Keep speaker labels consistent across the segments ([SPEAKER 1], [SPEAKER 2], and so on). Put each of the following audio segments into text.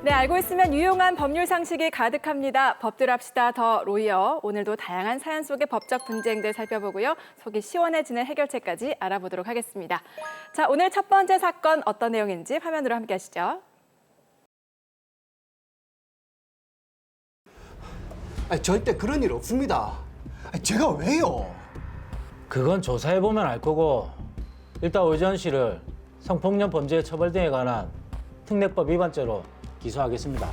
[SPEAKER 1] 네, 알고 있으면 유용한 법률 상식이 가득합니다. 법들 합시다 더 로이어. 오늘도 다양한 사연 속의 법적 분쟁들 살펴보고요. 속이 시원해지는 해결책까지 알아보도록 하겠습니다. 자, 오늘 첫 번째 사건 어떤 내용인지 화면으로 함께 하시죠.
[SPEAKER 2] 절대 그런 일 없습니다. 제가 왜요?
[SPEAKER 3] 그건 조사해보면 알 거고 일단 오지현 씨를 성폭력 범죄 처벌 등에 관한 특례법 위반죄로 기소하겠습니다.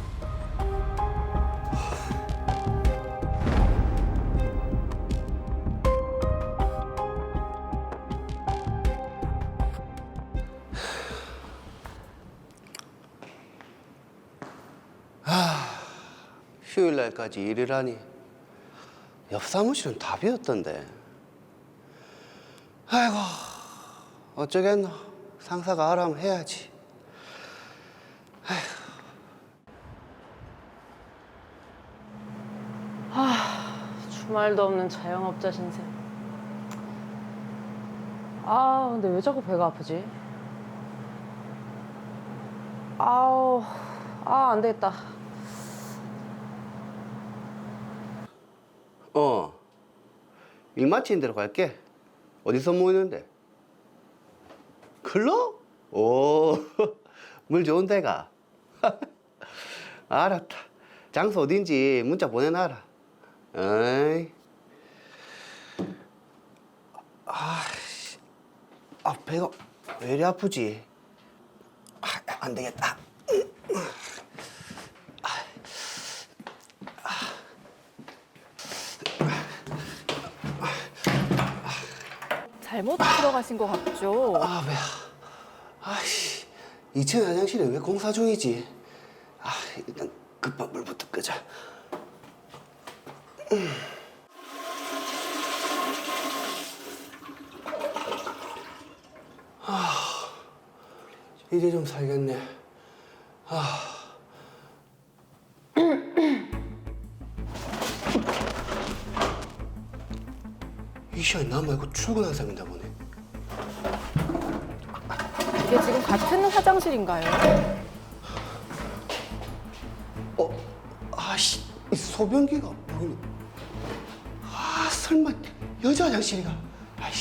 [SPEAKER 2] 휴일 날까지 일을 하니 옆 사무실은 다 비었던데. 아이고, 어쩌겠노. 상사가 하라면 해야지.
[SPEAKER 4] 주말도 없는 자영업자 신세. 아, 근데 왜 자꾸 배가 아프지? 아우, 안 되겠다.
[SPEAKER 2] 일 마치는 대로 갈게. 어디서 모이는데? 클럽? 오, 물 좋은 데가. 알았다. 장소 어딘지 문자 보내놔라. 어이. 배가 왜 이리 아프지? 안 되겠다.
[SPEAKER 1] 잘못 들어가신 것 같죠?
[SPEAKER 2] 배야. 아이씨, 2층 화장실에 왜 공사 중이지? 일단 급한 불부터 끄자. 이제 좀 살겠네. 이 시간에 나 말고 출근한 사람이다 보네.
[SPEAKER 1] 이게 지금 같은 화장실인가요?
[SPEAKER 2] 이 소변기가 보이네. 설마 여자 화장실이가?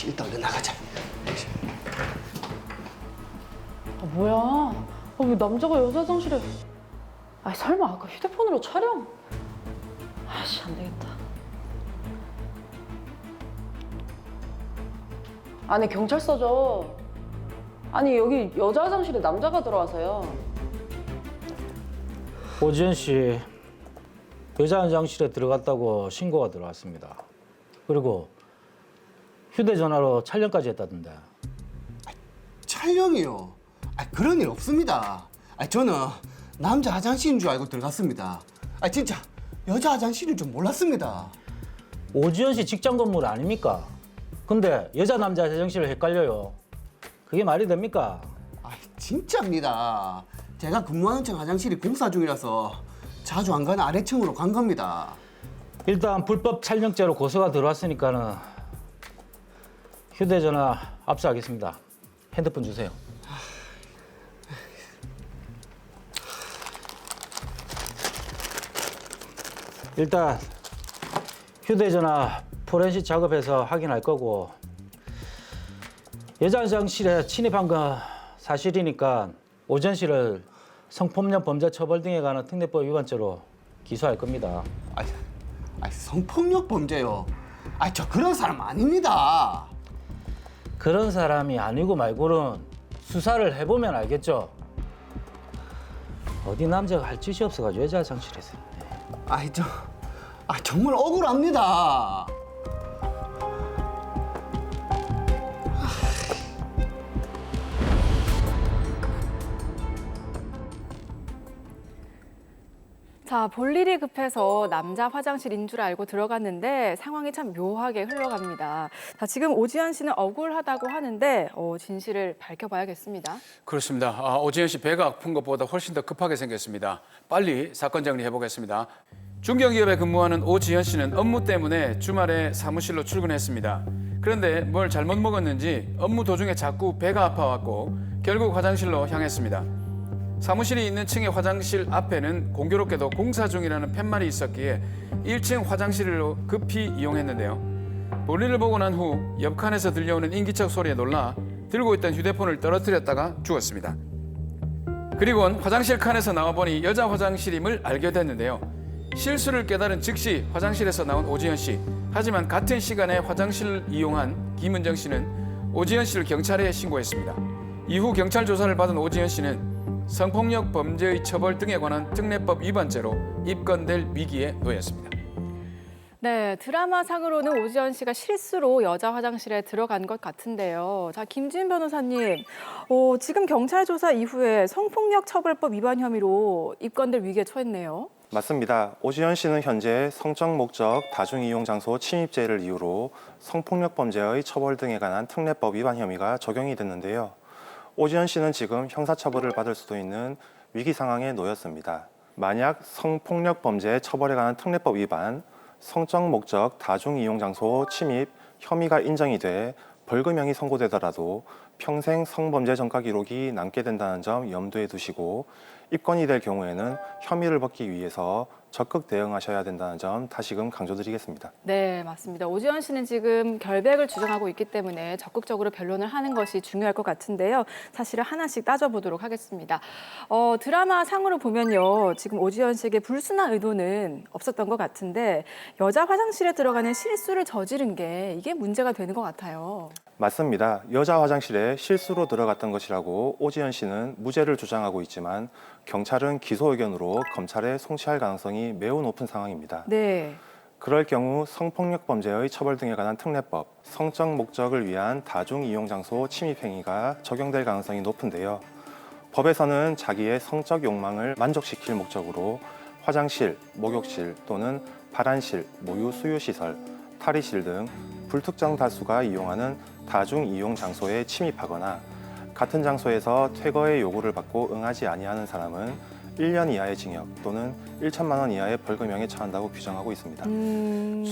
[SPEAKER 2] 일단 얼른 나가자.
[SPEAKER 4] 뭐야? 왜 남자가 여자 화장실에? 설마 아까 휴대폰으로 촬영? 안 되겠다. 아니, 경찰서죠. 아니, 여기 여자 화장실에 남자가 들어와서요.
[SPEAKER 3] 오지현 씨 여자 화장실에 들어갔다고 신고가 들어왔습니다. 그리고 휴대전화로 촬영까지 했다던데.
[SPEAKER 2] 촬영이요? 그런 일 없습니다. 저는 남자 화장실인 줄 알고 들어갔습니다. 진짜 여자 화장실인 줄 몰랐습니다.
[SPEAKER 3] 오지현 씨 직장 건물 아닙니까? 근데 여자 남자 화장실을 헷갈려요. 그게 말이 됩니까?
[SPEAKER 2] 진짜입니다. 제가 근무하는 층 화장실이 공사 중이라서 자주 안 가는 아래층으로 간 겁니다.
[SPEAKER 3] 일단 불법 촬영죄로 고소가 들어왔으니까는 휴대전화 압수하겠습니다. 핸드폰 주세요. 일단 휴대전화 포렌식 작업해서 확인할 거고 여자 화장실에 침입한 건 사실이니까 오지현 씨를 성폭력 범죄 처벌 등에 관한 특례법 위반죄로 기소할 겁니다.
[SPEAKER 2] 성폭력 범죄요? 저 그런 사람 아닙니다.
[SPEAKER 3] 그런 사람이 아니고 말고는 수사를 해보면 알겠죠. 어디 남자가 할 짓이 없어가지고 여자 화장실에서.
[SPEAKER 2] 정말 억울합니다.
[SPEAKER 1] 자, 볼 일이 급해서 남자 화장실인 줄 알고 들어갔는데 상황이 참 묘하게 흘러갑니다. 자, 지금 오지현 씨는 억울하다고 하는데 진실을 밝혀봐야겠습니다.
[SPEAKER 5] 그렇습니다. 오지현 씨 배가 아픈 것보다 훨씬 더 급하게 생겼습니다. 빨리 사건 정리해 보겠습니다. 중견기업에 근무하는 오지현 씨는 업무 때문에 주말에 사무실로 출근했습니다. 그런데 뭘 잘못 먹었는지 업무 도중에 자꾸 배가 아파왔고 결국 화장실로 향했습니다. 사무실이 있는 층의 화장실 앞에는 공교롭게도 공사 중이라는 팻말이 있었기에 1층 화장실로 급히 이용했는데요. 볼일을 보고 난 후 옆 칸에서 들려오는 인기척 소리에 놀라 들고 있던 휴대폰을 떨어뜨렸다가 죽었습니다. 그리고는 화장실 칸에서 나와보니 여자 화장실임을 알게 됐는데요. 실수를 깨달은 즉시 화장실에서 나온 오지연 씨. 하지만 같은 시간에 화장실을 이용한 김은정 씨는 오지연 씨를 경찰에 신고했습니다. 이후 경찰 조사를 받은 오지연 씨는 성폭력 범죄의 처벌 등에 관한 특례법 위반죄로 입건될 위기에 놓였습니다.
[SPEAKER 1] 네, 드라마 상으로는 오지연 씨가 실수로 여자 화장실에 들어간 것 같은데요. 자, 김지은 변호사님, 지금 경찰 조사 이후에 성폭력 처벌법 위반 혐의로 입건될 위기에 처했네요.
[SPEAKER 6] 맞습니다. 오지연 씨는 현재 성적 목적 다중이용 장소 침입죄를 이유로 성폭력 범죄의 처벌 등에 관한 특례법 위반 혐의가 적용이 됐는데요. 오지연 씨는 지금 형사처벌을 받을 수도 있는 위기 상황에 놓였습니다. 만약 성폭력 범죄 처벌에 관한 특례법 위반, 성적 목적 다중이용 장소 침입 혐의가 인정이 돼 벌금형이 선고되더라도 평생 성범죄 전과 기록이 남게 된다는 점 염두에 두시고 입건이 될 경우에는 혐의를 벗기 위해서 적극 대응하셔야 된다는 점 다시금 강조드리겠습니다.
[SPEAKER 1] 네, 맞습니다. 오지연 씨는 지금 결백을 주장하고 있기 때문에 적극적으로 변론을 하는 것이 중요할 것 같은데요. 사실을 하나씩 따져보도록 하겠습니다. 드라마 상으로 보면요. 지금 오지연 씨에게 불순한 의도는 없었던 것 같은데 여자 화장실에 들어가는 실수를 저지른 게 이게 문제가 되는 것 같아요.
[SPEAKER 6] 맞습니다. 여자 화장실에 실수로 들어갔던 것이라고 오지연 씨는 무죄를 주장하고 있지만 경찰은 기소 의견으로 검찰에 송치할 가능성이 매우 높은 상황입니다.
[SPEAKER 1] 네.
[SPEAKER 6] 그럴 경우 성폭력 범죄의 처벌 등에 관한 특례법, 성적 목적을 위한 다중이용 장소 침입 행위가 적용될 가능성이 높은데요. 법에서는 자기의 성적 욕망을 만족시킬 목적으로 화장실, 목욕실 또는 발안실, 모유 수유 시설, 탈의실 등 불특정 다수가 이용하는 다중이용 장소에 침입하거나 같은 장소에서 퇴거의 요구를 받고 응하지 아니하는 사람은 1년 이하의 징역 또는 1천만 원 이하의 벌금형에 처한다고 규정하고 있습니다.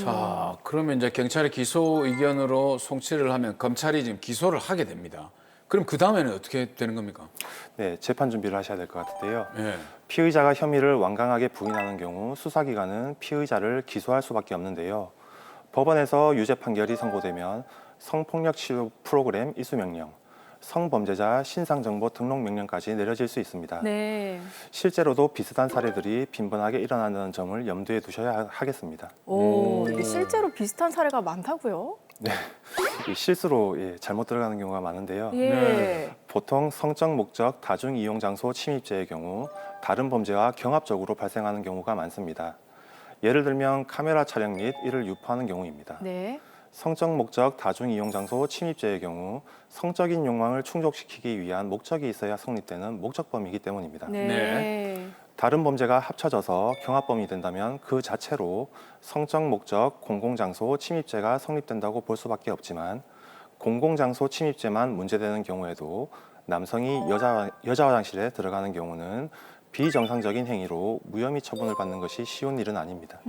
[SPEAKER 5] 자, 그러면 이제 경찰의 기소 의견으로 송치를 하면 검찰이 지금 기소를 하게 됩니다. 그럼 그 다음에는 어떻게 되는 겁니까?
[SPEAKER 6] 네, 재판 준비를 하셔야 될 것 같은데요.
[SPEAKER 5] 네.
[SPEAKER 6] 피의자가 혐의를 완강하게 부인하는 경우 수사기관은 피의자를 기소할 수밖에 없는데요. 법원에서 유죄 판결이 선고되면 성폭력 치료 프로그램 이수명령, 성범죄자 신상정보 등록 명령까지 내려질 수 있습니다.
[SPEAKER 1] 네.
[SPEAKER 6] 실제로도 비슷한 사례들이 빈번하게 일어나는 점을 염두에 두셔야 하겠습니다.
[SPEAKER 1] 이게 실제로 비슷한 사례가 많다고요?
[SPEAKER 6] 네, 이 실수로 잘못 들어가는 경우가 많은데요.
[SPEAKER 1] 예.
[SPEAKER 5] 네.
[SPEAKER 6] 보통 성적 목적 다중이용 장소 침입죄의 경우 다른 범죄와 경합적으로 발생하는 경우가 많습니다. 예를 들면 카메라 촬영 및 이를 유포하는 경우입니다.
[SPEAKER 1] 네.
[SPEAKER 6] 성적 목적 다중이용 장소 침입죄의 경우 성적인 욕망을 충족시키기 위한 목적이 있어야 성립되는 목적범이기 때문입니다.
[SPEAKER 1] 네.
[SPEAKER 5] 네.
[SPEAKER 6] 다른 범죄가 합쳐져서 경합범이 된다면 그 자체로 성적 목적 공공장소 침입죄가 성립된다고 볼 수밖에 없지만 공공장소 침입죄만 문제되는 경우에도 남성이 여자 화장실에 들어가는 경우는 비정상적인 행위로 무혐의 처분을 받는 것이 쉬운 일은 아닙니다.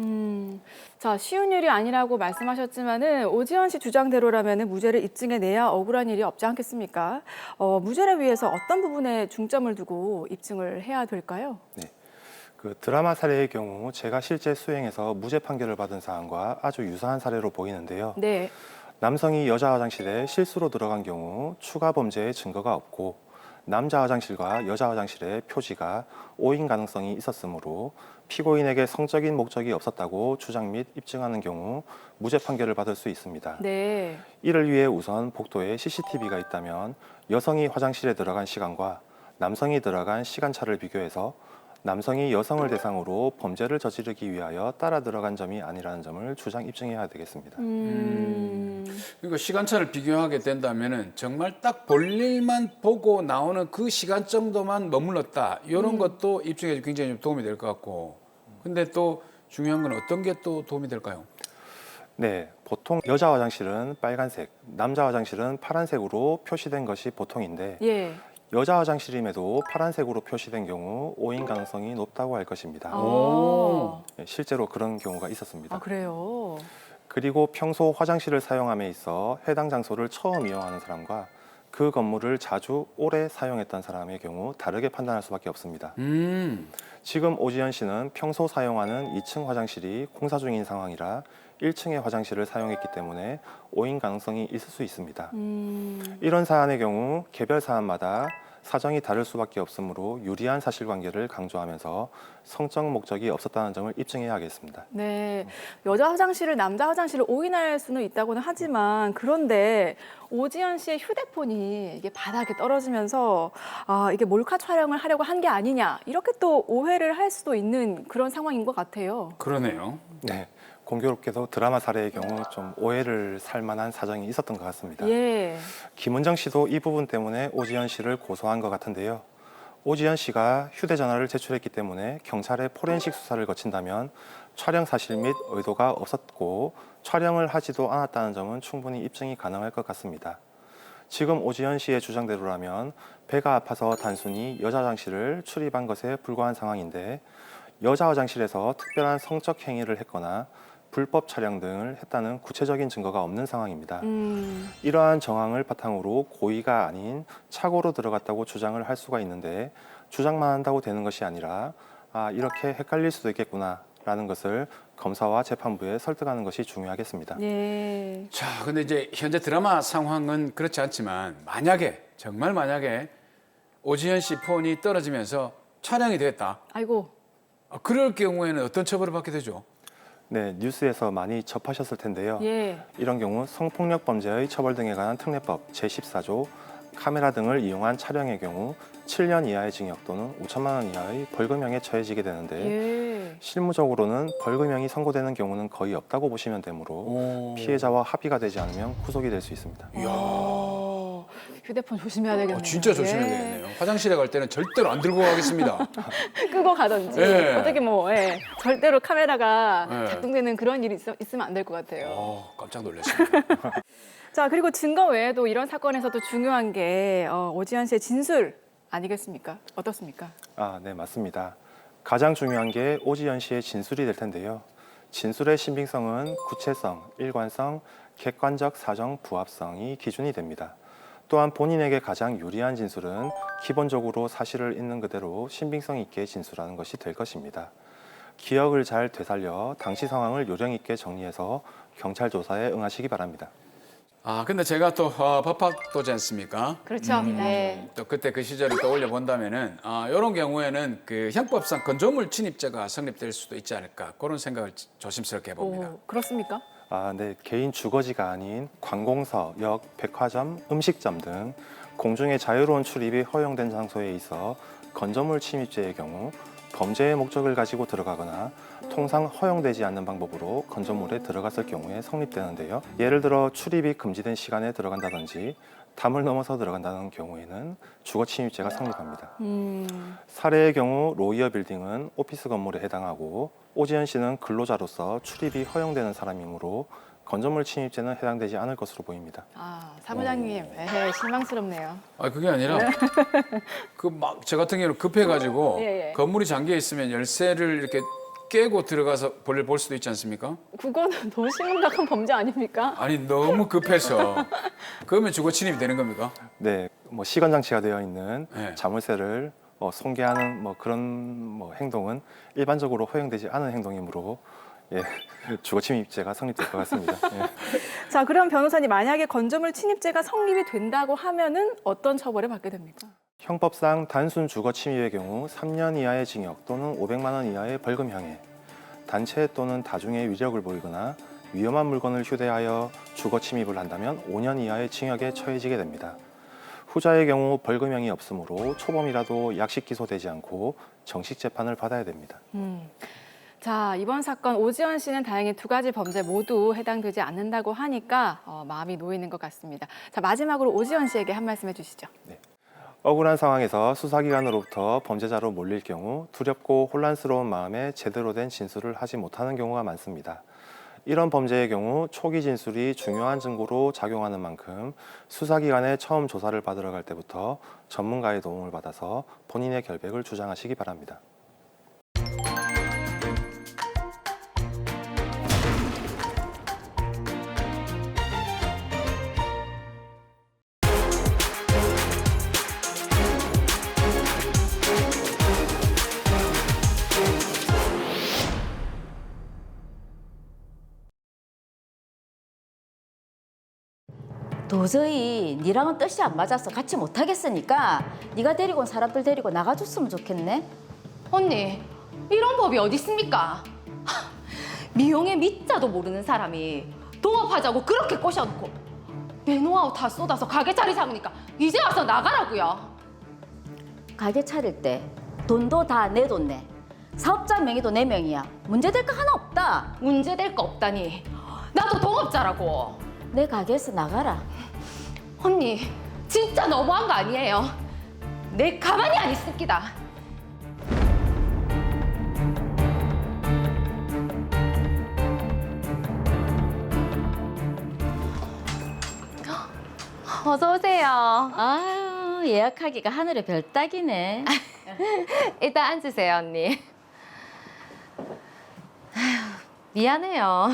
[SPEAKER 1] 자, 쉬운 일이 아니라고 말씀하셨지만은 오지연 씨 주장대로라면은 무죄를 입증해내야 억울한 일이 없지 않겠습니까? 무죄를 위해서 어떤 부분에 중점을 두고 입증을 해야 될까요?
[SPEAKER 6] 네. 그 드라마 사례의 경우 제가 실제 수행해서 무죄 판결을 받은 사안과 아주 유사한 사례로 보이는데요.
[SPEAKER 1] 네.
[SPEAKER 6] 남성이 여자 화장실에 실수로 들어간 경우 추가 범죄의 증거가 없고 남자 화장실과 여자 화장실의 표지가 오인 가능성이 있었으므로 피고인에게 성적인 목적이 없었다고 주장 및 입증하는 경우 무죄 판결을 받을 수 있습니다.
[SPEAKER 1] 네.
[SPEAKER 6] 이를 위해 우선 복도에 CCTV가 있다면 여성이 화장실에 들어간 시간과 남성이 들어간 시간차를 비교해서 남성이 여성을 대상으로 범죄를 저지르기 위하여 따라 들어간 점이 아니라는 점을 주장 입증해야 되겠습니다.
[SPEAKER 5] 그러니까 시간차를 비교하게 된다면은 정말 딱 볼일만 보고 나오는 그 시간 정도만 머물렀다. 이런 것도 입증에 굉장히 좀 도움이 될 것 같고. 근데 또 중요한 건 어떤 게 또 도움이 될까요?
[SPEAKER 6] 네, 보통 여자 화장실은 빨간색, 남자 화장실은 파란색으로 표시된 것이 보통인데
[SPEAKER 1] 예.
[SPEAKER 6] 여자 화장실임에도 파란색으로 표시된 경우 오인 가능성이 높다고 할 것입니다.
[SPEAKER 5] 오.
[SPEAKER 6] 네, 실제로 그런 경우가 있었습니다.
[SPEAKER 1] 아, 그래요?
[SPEAKER 6] 그리고 평소 화장실을 사용함에 있어 해당 장소를 처음 이용하는 사람과 그 건물을 자주 오래 사용했던 사람의 경우 다르게 판단할 수밖에 없습니다. 지금 오지연 씨는 평소 사용하는 2층 화장실이 공사 중인 상황이라 1층의 화장실을 사용했기 때문에 오인 가능성이 있을 수 있습니다. 이런 사안의 경우 개별 사안마다 사정이 다를 수밖에 없으므로 유리한 사실관계를 강조하면서 성적 목적이 없었다는 점을 입증해야 하겠습니다.
[SPEAKER 1] 네, 여자 화장실을 남자 화장실을 오인할 수는 있다고는 하지만 그런데 오지연 씨의 휴대폰이 이게 바닥에 떨어지면서 이게 몰카 촬영을 하려고 한 게 아니냐 이렇게 또 오해를 할 수도 있는 그런 상황인 것 같아요.
[SPEAKER 5] 그러네요.
[SPEAKER 6] 네, 공교롭게도 드라마 사례의 경우 좀 오해를 살 만한 사정이 있었던 것 같습니다.
[SPEAKER 1] 예.
[SPEAKER 6] 김은정 씨도 이 부분 때문에 오지연 씨를 고소한 것 같은데요. 오지연 씨가 휴대전화를 제출했기 때문에 경찰의 포렌식 수사를 거친다면 촬영 사실 및 의도가 없었고 촬영을 하지도 않았다는 점은 충분히 입증이 가능할 것 같습니다. 지금 오지연 씨의 주장대로라면 배가 아파서 단순히 여자 화장실을 출입한 것에 불과한 상황인데 여자 화장실에서 특별한 성적 행위를 했거나 불법 촬영 등을 했다는 구체적인 증거가 없는 상황입니다. 이러한 정황을 바탕으로 고의가 아닌 착오로 들어갔다고 주장을 할 수가 있는데 주장만 한다고 되는 것이 아니라 이렇게 헷갈릴 수도 있겠구나라는 것을 검사와 재판부에 설득하는 것이 중요하겠습니다.
[SPEAKER 1] 예.
[SPEAKER 5] 자, 근데 이제 현재 드라마 상황은 그렇지 않지만 만약에 정말 만약에 오지연 씨 폰이 떨어지면서 촬영이 됐다.
[SPEAKER 1] 아이고.
[SPEAKER 5] 그럴 경우에는 어떤 처벌을 받게 되죠?
[SPEAKER 6] 네, 뉴스에서 많이 접하셨을 텐데요.
[SPEAKER 1] 예.
[SPEAKER 6] 이런 경우 성폭력 범죄의 처벌 등에 관한 특례법 제14조 카메라 등을 이용한 촬영의 경우 7년 이하의 징역 또는 5천만 원 이하의 벌금형에 처해지게 되는데
[SPEAKER 1] 예.
[SPEAKER 6] 실무적으로는 벌금형이 선고되는 경우는 거의 없다고 보시면 되므로 피해자와 합의가 되지 않으면 구속이 될 수 있습니다.
[SPEAKER 1] 휴대폰 조심해야 되겠네요.
[SPEAKER 5] 진짜 조심해야 되겠네요. 화장실에 갈 때는 절대로 안 들고 가겠습니다.
[SPEAKER 1] 끄고 가든지
[SPEAKER 5] 예.
[SPEAKER 1] 어떻게 절대로 카메라가
[SPEAKER 5] 예.
[SPEAKER 1] 작동되는 그런 일이 있으면 안 될 것 같아요.
[SPEAKER 5] 깜짝 놀랐습니다.
[SPEAKER 1] 자, 그리고 증거 외에도 이런 사건에서도 중요한 게 오지연 씨의 진술 아니겠습니까? 어떻습니까?
[SPEAKER 6] 네, 맞습니다. 가장 중요한 게 오지연 씨의 진술이 될 텐데요. 진술의 신빙성은 구체성, 일관성, 객관적 사정 부합성이 기준이 됩니다. 또한 본인에게 가장 유리한 진술은 기본적으로 사실을 있는 그대로 신빙성 있게 진술하는 것이 될 것입니다. 기억을 잘 되살려 당시 상황을 요령 있게 정리해서 경찰 조사에 응하시기 바랍니다.
[SPEAKER 5] 근데 제가 또 법학도지 않습니까?
[SPEAKER 1] 그렇죠. 네.
[SPEAKER 5] 또 그때 그 시절을 떠올려 본다면은 이런 경우에는 그 형법상 건조물 침입죄가 성립될 수도 있지 않을까 그런 생각을 조심스럽게 해봅니다.
[SPEAKER 1] 그렇습니까?
[SPEAKER 6] 네, 개인 주거지가 아닌 관공서, 역, 백화점, 음식점 등 공중의 자유로운 출입이 허용된 장소에 있어 건조물 침입죄의 경우 범죄의 목적을 가지고 들어가거나 통상 허용되지 않는 방법으로 건조물에 들어갔을 경우에 성립되는데요. 예를 들어 출입이 금지된 시간에 들어간다든지 담을 넘어서 들어간다는 경우에는 주거 침입죄가 성립합니다. 사례의 경우 로이어 빌딩은 오피스 건물에 해당하고 오지연 씨는 근로자로서 출입이 허용되는 사람이므로 건조물 침입죄는 해당되지 않을 것으로 보입니다.
[SPEAKER 1] 사무장님, 실망스럽네요.
[SPEAKER 5] 그게 아니라 저 같은 경우는 급해가지고
[SPEAKER 1] 예.
[SPEAKER 5] 건물이 잠겨 있으면 열쇠를 이렇게 깨고 들어가서 볼일 볼 수도 있지 않습니까?
[SPEAKER 1] 그거는 너무 심각한 범죄 아닙니까?
[SPEAKER 5] 아니 너무 급해서 그러면 주거 침입이 되는 겁니까?
[SPEAKER 6] 네, 시간 장치가 되어 있는
[SPEAKER 5] 네.
[SPEAKER 6] 자물쇠를 손괴하는 그런 행동은 일반적으로 허용되지 않은 행동이므로 주거 침입죄가 성립될 것 같습니다.
[SPEAKER 1] 자, 그럼 변호사님 만약에 건조물 침입죄가 성립이 된다고 하면은 어떤 처벌을 받게 됩니까?
[SPEAKER 6] 형법상 단순 주거 침입의 경우 3년 이하의 징역 또는 500만 원 이하의 벌금형에 단체 또는 다중의 위력을 보이거나 위험한 물건을 휴대하여 주거 침입을 한다면 5년 이하의 징역에 처해지게 됩니다. 후자의 경우 벌금형이 없으므로 초범이라도 약식 기소되지 않고 정식 재판을 받아야 됩니다.
[SPEAKER 1] 자, 이번 사건 오지연 씨는 다행히 두 가지 범죄 모두 해당되지 않는다고 하니까 마음이 놓이는 것 같습니다. 자, 마지막으로 오지연 씨에게 한 말씀 해주시죠.
[SPEAKER 6] 억울한 상황에서 수사기관으로부터 범죄자로 몰릴 경우 두렵고 혼란스러운 마음에 제대로 된 진술을 하지 못하는 경우가 많습니다. 이런 범죄의 경우 초기 진술이 중요한 증거로 작용하는 만큼 수사기관에 처음 조사를 받으러 갈 때부터 전문가의 도움을 받아서 본인의 결백을 주장하시기 바랍니다.
[SPEAKER 7] 도저히 니랑은 뜻이 안 맞아서 같이 못 하겠으니까 네가 데리고 온 사람들 데리고 나가줬으면 좋겠네.
[SPEAKER 4] 언니, 이런 법이 어디 있습니까? 미용의 미자도 모르는 사람이 동업하자고 그렇게 꼬셔놓고 내 노하우 다 쏟아서 가게 자리 잡으니까 이제 와서 나가라고요.
[SPEAKER 7] 가게 차릴 때 돈도 다 내 돈 내. 사업자 명의도 내 명의야. 문제될 거 하나 없다.
[SPEAKER 4] 문제될 거 없다니. 나도 동업자라고.
[SPEAKER 7] 내 가게에서 나가라.
[SPEAKER 4] 언니, 진짜 너무한 거 아니에요? 내 가만히 안 있습니다. 어서 오세요.
[SPEAKER 7] 아유, 예약하기가 하늘의 별 따기네.
[SPEAKER 4] 일단 앉으세요, 언니. 아휴, 미안해요.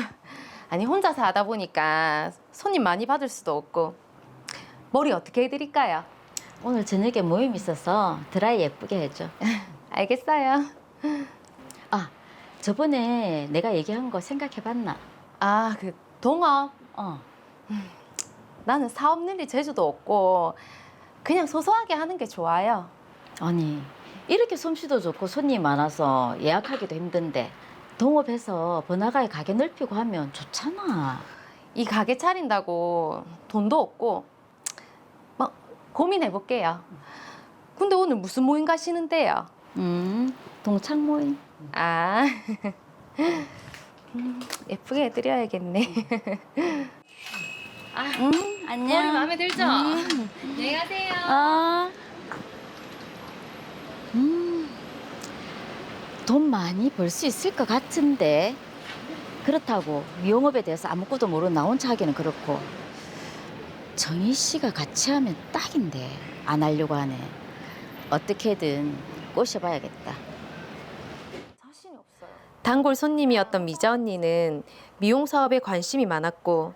[SPEAKER 4] 아니, 혼자서 하다 보니까 손님 많이 받을 수도 없고. 머리 어떻게 해드릴까요?
[SPEAKER 7] 오늘 저녁에 모임 있어서 드라이 예쁘게 해줘.
[SPEAKER 4] 알겠어요.
[SPEAKER 7] 아, 저번에 내가 얘기한 거 생각해봤나?
[SPEAKER 4] 아, 그 동업.
[SPEAKER 7] 어.
[SPEAKER 4] 나는 사업 늘릴 재주도 없고 그냥 소소하게 하는 게 좋아요.
[SPEAKER 7] 아니, 이렇게 솜씨도 좋고 손님 많아서 예약하기도 힘든데 동업해서 번화가에 가게 넓히고 하면 좋잖아.
[SPEAKER 4] 이 가게 차린다고 돈도 없고 뭐 고민해볼게요. 근데 오늘 무슨 모임 가시는데요?
[SPEAKER 7] 동창 모임.
[SPEAKER 4] 아, 예쁘게 해드려야겠네.
[SPEAKER 7] 안녕.
[SPEAKER 4] 머리 마음에 들죠? 안녕히 가세요.
[SPEAKER 7] 아. 돈 많이 벌 수 있을 것 같은데. 그렇다고 미용업에 대해서 아무것도 모르는 나 혼자 하기는 그렇고. 정희 씨가 같이 하면 딱인데 안 하려고 하네. 어떻게든 꼬셔봐야겠다.
[SPEAKER 4] 자신이 없어요.
[SPEAKER 8] 단골 손님이었던 미자 언니는 미용 사업에 관심이 많았고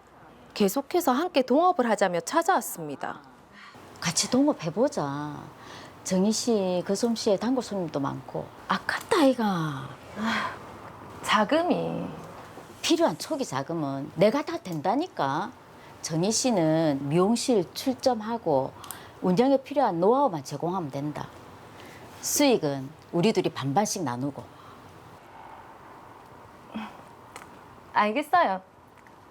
[SPEAKER 8] 계속해서 함께 동업을 하자며 찾아왔습니다.
[SPEAKER 7] 같이 동업해보자. 정희 씨 그 솜씨에 단골 손님도 많고 아깝다 아이가.
[SPEAKER 4] 자금이
[SPEAKER 7] 필요한 초기 자금은 내가 다 된다니까. 정희 씨는 미용실 출점하고 운영에 필요한 노하우만 제공하면 된다. 수익은 우리 둘이 반반씩 나누고.
[SPEAKER 4] 알겠어요.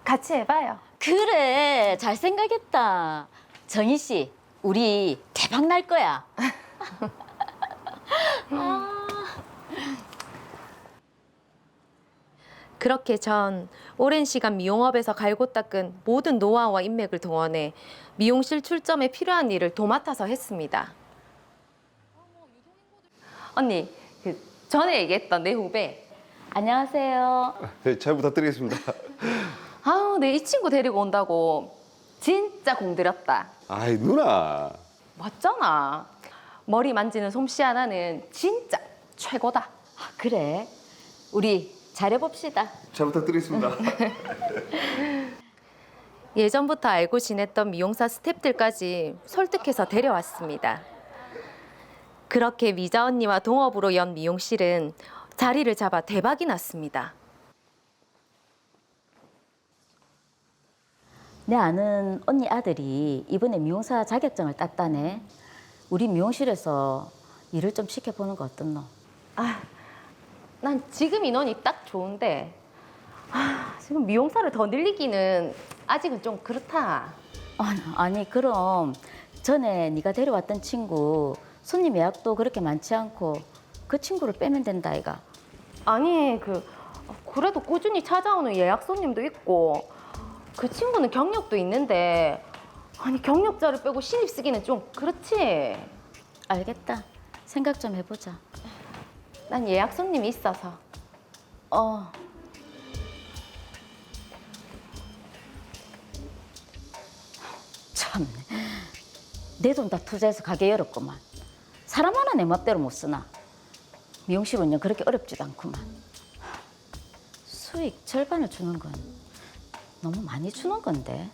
[SPEAKER 4] 같이 해봐요.
[SPEAKER 7] 그래, 잘 생각했다. 정희 씨, 우리 대박 날 거야.
[SPEAKER 8] 그렇게 전 오랜 시간 미용업에서 갈고 닦은 모든 노하우와 인맥을 동원해 미용실 출점에 필요한 일을 도맡아서 했습니다.
[SPEAKER 4] 언니, 그 전에 얘기했던 내 후배.
[SPEAKER 7] 안녕하세요.
[SPEAKER 9] 네, 잘 부탁드리겠습니다.
[SPEAKER 4] 아우, 내 이 친구 데리고 온다고 진짜 공들였다.
[SPEAKER 9] 아이 누나.
[SPEAKER 4] 맞잖아. 머리 만지는 솜씨 하나는 진짜 최고다.
[SPEAKER 7] 아, 그래, 우리 잘해봅시다.
[SPEAKER 9] 잘 부탁드리겠습니다.
[SPEAKER 8] 예전부터 알고 지냈던 미용사 스태프들까지 설득해서 데려왔습니다. 그렇게 미자 언니와 동업으로 연 미용실은 자리를 잡아 대박이 났습니다.
[SPEAKER 7] 내 아는 언니 아들이 이번에 미용사 자격증을 땄다네. 우리 미용실에서 일을 좀 시켜보는 거 어떻노?
[SPEAKER 4] 난 지금 인원이 딱 좋은데 지금 미용사를 더 늘리기는 아직은 좀 그렇다.
[SPEAKER 7] 아니 그럼 전에 네가 데려왔던 친구 손님 예약도 그렇게 많지 않고 그 친구를 빼면 된다 아이가.
[SPEAKER 4] 아니 그래도 꾸준히 찾아오는 예약 손님도 있고 그 친구는 경력도 있는데 아니 경력자를 빼고 신입 쓰기는 좀 그렇지.
[SPEAKER 7] 알겠다. 생각 좀 해보자.
[SPEAKER 4] 난 예약 손님이 있어서.
[SPEAKER 7] 참네. 내 돈 다 투자해서 가게 열었구만. 사람 하나 내 맘대로 못 쓰나. 미용실 운영 그렇게 어렵지도 않구만. 수익 절반을 주는 건 너무 많이 주는 건데.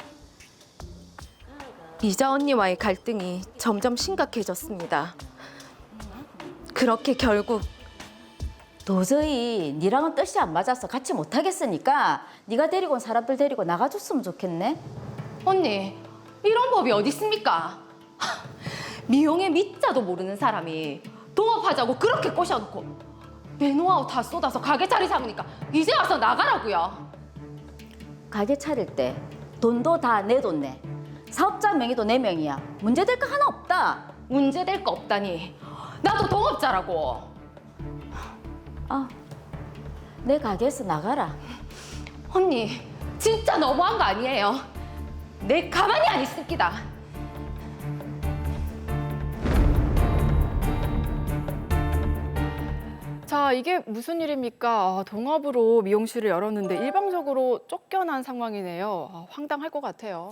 [SPEAKER 8] 미자 언니와의 갈등이 점점 심각해졌습니다. 그렇게 결국
[SPEAKER 7] 도저히 니랑은 뜻이 안 맞아서 같이 못 하겠으니까 네가 데리고 온 사람들 데리고 나가줬으면 좋겠네.
[SPEAKER 4] 언니 이런 법이 어디 있습니까? 미용의 미자도 모르는 사람이 동업하자고 그렇게 꼬셔놓고 내 노하우 다 쏟아서 가게 자리 잡으니까 이제 와서 나가라고요.
[SPEAKER 7] 가게 차릴 때 돈도 다 내 돈 내. 사업자 명의도 내 명의야. 문제될 거 하나 없다.
[SPEAKER 4] 문제될 거 없다니. 나도 동업자라고.
[SPEAKER 7] 내 가게에서 나가라.
[SPEAKER 4] 언니, 진짜 너무한 거 아니에요? 내 가만히 안 있을기다.
[SPEAKER 1] 자, 이게 무슨 일입니까? 동업으로 미용실을 열었는데 일방적으로 쫓겨난 상황이네요. 황당할 것 같아요.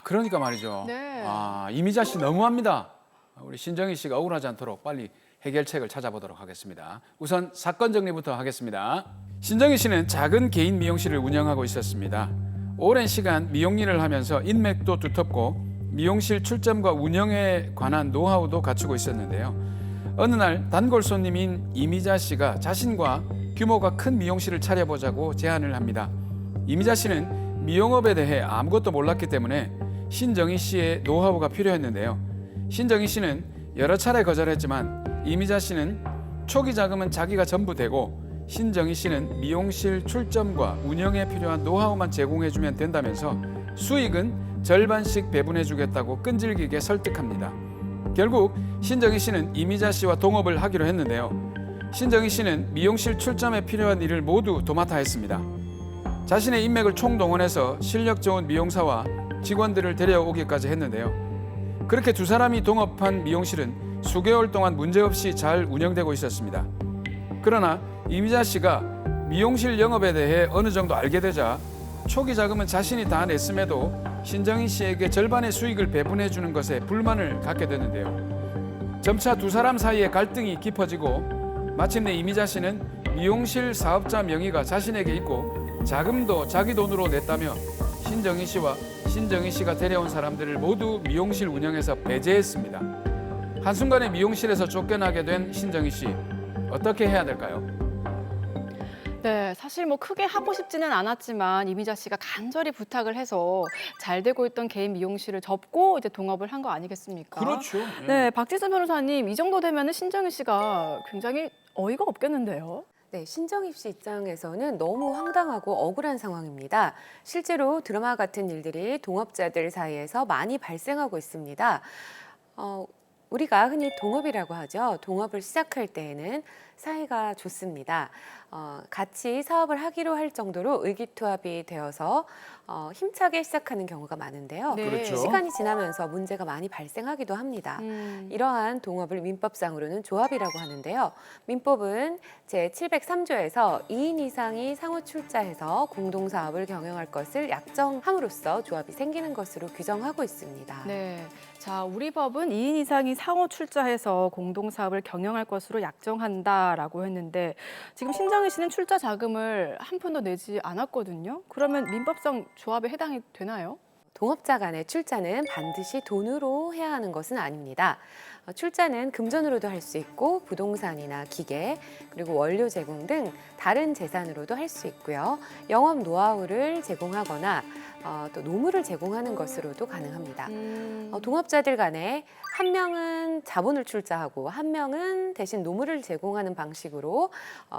[SPEAKER 5] 그러니까 말이죠.
[SPEAKER 1] 네.
[SPEAKER 5] 이미자 씨 너무합니다. 우리 신정희 씨가 억울하지 않도록 빨리 해결책을 찾아보도록 하겠습니다. 우선 사건 정리부터 하겠습니다. 신정희 씨는 작은 개인 미용실을 운영하고 있었습니다. 오랜 시간 미용 일을 하면서 인맥도 두텁고 미용실 출점과 운영에 관한 노하우도 갖추고 있었는데요. 어느 날 단골 손님인 이미자 씨가 자신과 규모가 큰 미용실을 차려보자고 제안을 합니다. 이미자 씨는 미용업에 대해 아무것도 몰랐기 때문에 신정희 씨의 노하우가 필요했는데요. 신정희 씨는 여러 차례 거절했지만 이미자 씨는 초기 자금은 자기가 전부 되고 신정희 씨는 미용실 출점과 운영에 필요한 노하우만 제공해주면 된다면서 수익은 절반씩 배분해주겠다고 끈질기게 설득합니다. 결국 신정희 씨는 이미자 씨와 동업을 하기로 했는데요. 신정희 씨는 미용실 출점에 필요한 일을 모두 도맡아 했습니다. 자신의 인맥을 총동원해서 실력 좋은 미용사와 직원들을 데려오기까지 했는데요. 그렇게 두 사람이 동업한 미용실은 수개월 동안 문제없이 잘 운영되고 있었습니다. 그러나 이미자 씨가 미용실 영업에 대해 어느 정도 알게 되자 초기 자금은 자신이 다 냈음에도 신정희 씨에게 절반의 수익을 배분해 주는 것에 불만을 갖게 되는데요. 점차 두 사람 사이의 갈등이 깊어지고 마침내 이미자 씨는 미용실 사업자 명의가 자신에게 있고 자금도 자기 돈으로 냈다며 신정희 씨와 신정희 씨가 데려온 사람들을 모두 미용실 운영에서 배제했습니다. 한순간에 미용실에서 쫓겨나게 된 신정희 씨, 어떻게 해야 될까요?
[SPEAKER 1] 네, 사실 뭐 크게 하고 싶지는 않았지만 이미자 씨가 간절히 부탁을 해서 잘 되고 있던 개인 미용실을 접고 이제 동업을 한 거 아니겠습니까?
[SPEAKER 5] 그렇죠.
[SPEAKER 1] 네, 박지순 변호사님, 이 정도 되면은 신정희 씨가 굉장히 어이가 없겠는데요?
[SPEAKER 10] 네, 신정희 씨 입장에서는 너무 황당하고 억울한 상황입니다. 실제로 드라마 같은 일들이 동업자들 사이에서 많이 발생하고 있습니다. 우리가 흔히 동업이라고 하죠. 동업을 시작할 때에는 사이가 좋습니다. 같이 사업을 하기로 할 정도로 의기투합이 되어서 힘차게 시작하는 경우가 많은데요.
[SPEAKER 1] 네.
[SPEAKER 5] 그렇죠.
[SPEAKER 10] 시간이 지나면서 문제가 많이 발생하기도 합니다. 이러한 동업을 민법상으로는 조합이라고 하는데요. 민법은 제703조에서 2인 이상이 상호 출자해서 공동사업을 경영할 것을 약정함으로써 조합이 생기는 것으로 규정하고 있습니다.
[SPEAKER 1] 네. 자, 우리 법은 2인 이상이 상호 출자해서 공동사업을 경영할 것으로 약정한다라고 했는데 지금 신정희 씨는 출자 자금을 한 푼도 내지 않았거든요. 그러면 민법상 조합에 해당이 되나요?
[SPEAKER 10] 동업자 간의 출자는 반드시 돈으로 해야 하는 것은 아닙니다. 출자는 금전으로도 할 수 있고 부동산이나 기계 그리고 원료 제공 등 다른 재산으로도 할 수 있고요. 영업 노하우를 제공하거나 또 노무를 제공하는 것으로도 가능합니다. 동업자들 간에 한 명은 자본을 출자하고 한 명은 대신 노무를 제공하는 방식으로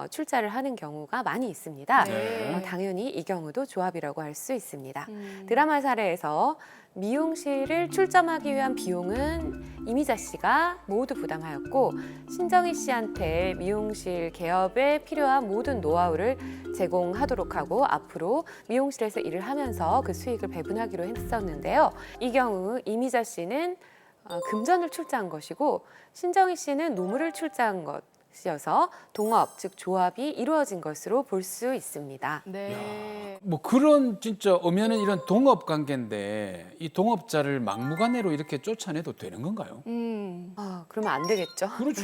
[SPEAKER 10] 출자를 하는 경우가 많이 있습니다.
[SPEAKER 1] 네.
[SPEAKER 10] 당연히 이 경우도 조합이라고 할 수 있습니다. 드라마 사례에서 미용실을 출점하기 위한 비용은 이미자 씨가 모두 부담하였고 신정희 씨한테 미용실 개업에 필요한 모든 노하우를 제공하도록 하고 앞으로 미용실에서 일을 하면서 그 수익을 배분하기로 했었는데요. 이 경우 이미자 씨는 금전을 출자한 것이고 신정희 씨는 노무를 출자한 것이어서 동업, 즉 조합이 이루어진 것으로 볼 수 있습니다.
[SPEAKER 1] 네.
[SPEAKER 5] 뭐 그런 진짜 엄연한 이런 동업 관계인데 이 동업자를 막무가내로 이렇게 쫓아내도 되는 건가요?
[SPEAKER 10] 그러면 안 되겠죠.
[SPEAKER 5] 그렇죠.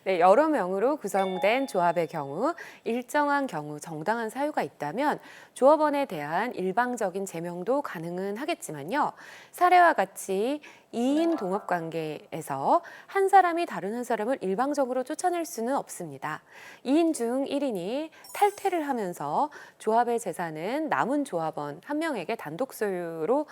[SPEAKER 10] 네, 여러 명으로 구성된 조합의 경우 일정한 경우 정당한 사유가 있다면 조합원에 대한 일방적인 제명도 가능은 하겠지만요. 사례와 같이 2인 동업 관계에서 한 사람이 다른 한 사람을 일방적으로 쫓아낼 수는 없습니다. 2인 중 1인이 탈퇴를 하면서 조합의 재산은 남은 조합원 한 명에게 단독 소유로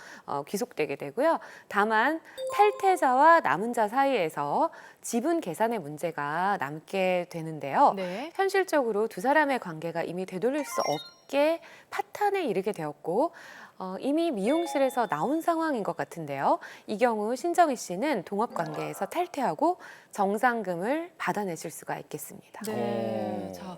[SPEAKER 10] 귀속되게 되고요. 다만 탈퇴자와 남은 자 사이에서 지분 계산의 문제가 남게 되는데요.
[SPEAKER 1] 네.
[SPEAKER 10] 현실적으로 두 사람의 관계가 이미 되돌릴 수 없게 파탄에 이르게 되었고 이미 미용실에서 나온 상황인 것 같은데요. 이 경우 신정희 씨는 동업 관계에서 탈퇴하고 정상금을 받아내실 수가 있겠습니다.
[SPEAKER 1] 네. 자,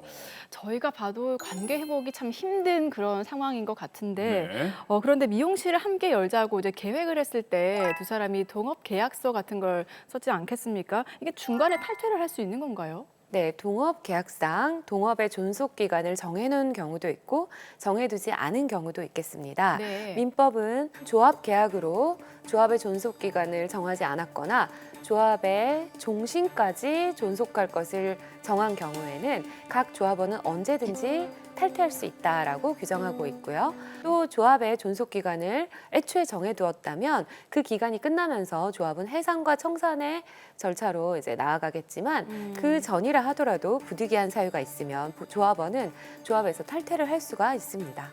[SPEAKER 1] 저희가 봐도 관계 회복이 참 힘든 그런 상황인 것 같은데
[SPEAKER 5] 네.
[SPEAKER 1] 그런데 미용실을 함께 열자고 이제 계획을 했을 때 두 사람이 동업 계약서 같은 걸 썼지 않겠습니까? 이게 중간에 탈퇴를 할 수 있는 건가요?
[SPEAKER 10] 네, 동업 계약상 동업의 존속 기간을 정해놓은 경우도 있고 정해두지 않은 경우도 있겠습니다.
[SPEAKER 1] 네.
[SPEAKER 10] 민법은 조합 계약으로 조합의 존속 기간을 정하지 않았거나 조합의 종신까지 존속할 것을 정한 경우에는 각 조합원은 언제든지 탈퇴할 수 있다라고 규정하고 있고요. 또 조합의 존속 기간을 애초에 정해두었다면 그 기간이 끝나면서 조합은 해산과 청산의 절차로 이제 나아가겠지만 그 전이라 하더라도 부득이한 사유가 있으면 조합원은 조합에서 탈퇴를 할 수가 있습니다.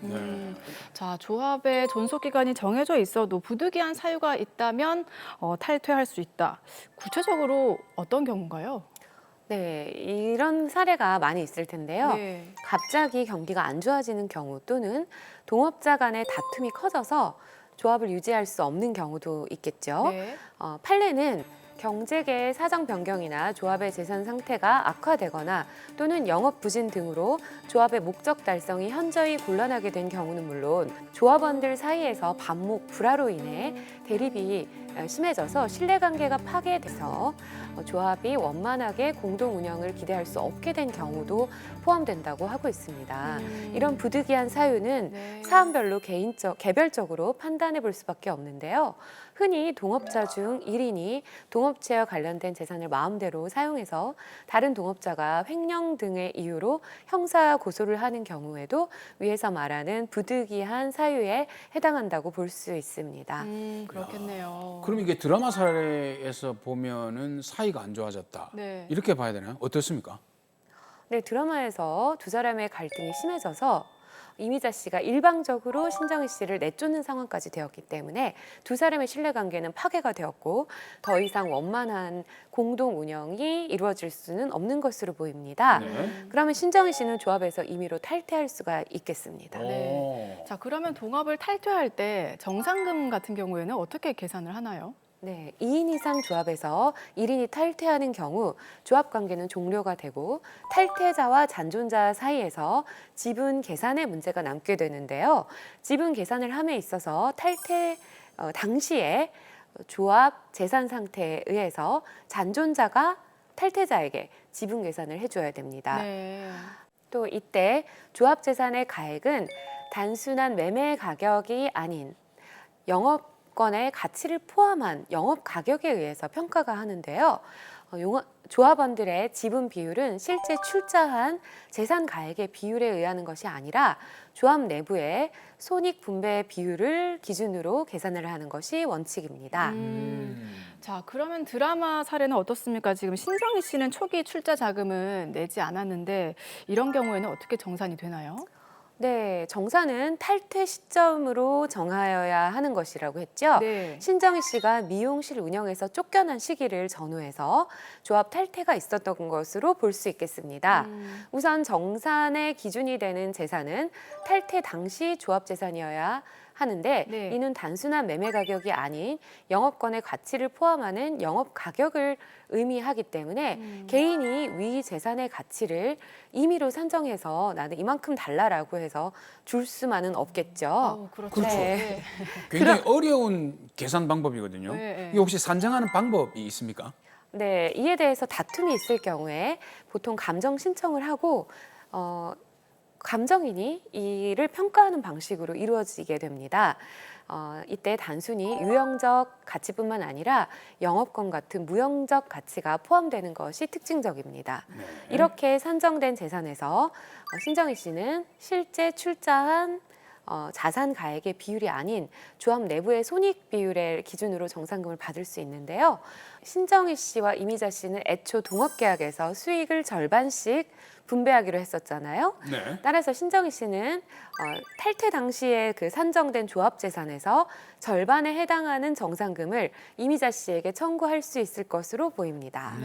[SPEAKER 1] 자, 조합의 존속 기간이 정해져 있어도 부득이한 사유가 있다면 탈퇴할 수 있다. 구체적으로 어떤 경우인가요?
[SPEAKER 10] 네, 이런 사례가 많이 있을 텐데요.
[SPEAKER 1] 네.
[SPEAKER 10] 갑자기 경기가 안 좋아지는 경우 또는 동업자 간의 다툼이 커져서 조합을 유지할 수 없는 경우도 있겠죠.
[SPEAKER 1] 네.
[SPEAKER 10] 판례는 경제계의 사정 변경이나 조합의 재산 상태가 악화되거나 또는 영업 부진 등으로 조합의 목적 달성이 현저히 곤란하게 된 경우는 물론 조합원들 사이에서 반목, 불화로 인해 대립이 심해져서 신뢰관계가 파괴돼서 조합이 원만하게 공동 운영을 기대할 수 없게 된 경우도 포함된다고 하고 있습니다. 이런 부득이한 사유는
[SPEAKER 1] 네.
[SPEAKER 10] 사안별로 개별적으로 판단해 볼 수밖에 없는데요. 흔히 동업자 중 1인이 동업체와 관련된 재산을 마음대로 사용해서 다른 동업자가 횡령 등의 이유로 형사 고소를 하는 경우에도 위에서 말하는 부득이한 사유에 해당한다고 볼 수 있습니다.
[SPEAKER 1] 그렇겠네요.
[SPEAKER 5] 그럼 이게 드라마 사례에서 보면은 사이가 안 좋아졌다.
[SPEAKER 1] 네.
[SPEAKER 5] 이렇게 봐야 되나요? 어떻습니까?
[SPEAKER 10] 네, 드라마에서 두 사람의 갈등이 심해져서 이미자 씨가 일방적으로 신정희 씨를 내쫓는 상황까지 되었기 때문에 두 사람의 신뢰관계는 파괴가 되었고 더 이상 원만한 공동 운영이 이루어질 수는 없는 것으로 보입니다.
[SPEAKER 5] 네.
[SPEAKER 10] 그러면 신정희 씨는 조합에서 임의로 탈퇴할 수가 있겠습니다.
[SPEAKER 1] 네. 자, 그러면 동업을 탈퇴할 때 정상금 같은 경우에는 어떻게 계산을 하나요?
[SPEAKER 10] 네, 2인 이상 조합에서 1인이 탈퇴하는 경우 조합 관계는 종료가 되고 탈퇴자와 잔존자 사이에서 지분 계산의 문제가 남게 되는데요. 지분 계산을 함에 있어서 탈퇴 당시에 조합 재산 상태에 의해서 잔존자가 탈퇴자에게 지분 계산을 해줘야 됩니다.
[SPEAKER 1] 네.
[SPEAKER 10] 또 이때 조합 재산의 가액은 단순한 매매 가격이 아닌 영업권의 가치를 포함한 영업 가격에 의해서 평가가 하는데요. 조합원들의 지분 비율은 실제 출자한 재산 가액의 비율에 의하는 것이 아니라 조합 내부의 손익 분배 비율을 기준으로 계산을 하는 것이 원칙입니다.
[SPEAKER 1] 자, 그러면 드라마 사례는 어떻습니까? 지금 신정희 씨는 초기 출자 자금은 내지 않았는데 이런 경우에는 어떻게 정산이 되나요?
[SPEAKER 10] 네, 정산은 탈퇴 시점으로 정하여야 하는 것이라고 했죠.
[SPEAKER 1] 네.
[SPEAKER 10] 신정희 씨가 미용실 운영에서 쫓겨난 시기를 전후해서 조합 탈퇴가 있었던 것으로 볼 수 있겠습니다. 우선 정산의 기준이 되는 재산은 탈퇴 당시 조합 재산이어야 하는데
[SPEAKER 1] 네.
[SPEAKER 10] 이는 단순한 매매 가격이 아닌 영업권의 가치를 포함하는 영업 가격을 의미하기 때문에 개인이 위 재산의 가치를 임의로 산정해서 나는 이만큼 달라라고 해서 줄 수만은 없겠죠.
[SPEAKER 1] 그렇죠.
[SPEAKER 5] 그렇죠.
[SPEAKER 1] 네.
[SPEAKER 5] 굉장히 어려운 계산 방법이거든요.
[SPEAKER 1] 네, 네.
[SPEAKER 5] 이게 혹시 산정하는 방법이 있습니까?
[SPEAKER 10] 네, 이에 대해서 다툼이 있을 경우에 보통 감정 신청을 하고 감정인이 이를 평가하는 방식으로 이루어지게 됩니다. 이때 단순히 유형적 가치뿐만 아니라 영업권 같은 무형적 가치가 포함되는 것이 특징적입니다. 이렇게 산정된 재산에서 신정희 씨는 실제 출자한 자산 가액의 비율이 아닌 조합 내부의 손익 비율의 기준으로 정산금을 받을 수 있는데요. 신정희 씨와 이미자 씨는 애초 동업계약에서 수익을 절반씩 분배하기로 했었잖아요.
[SPEAKER 5] 네.
[SPEAKER 10] 따라서 신정희 씨는 탈퇴 당시에 그 산정된 조합 재산에서 절반에 해당하는 정산금을 이미자 씨에게 청구할 수 있을 것으로 보입니다.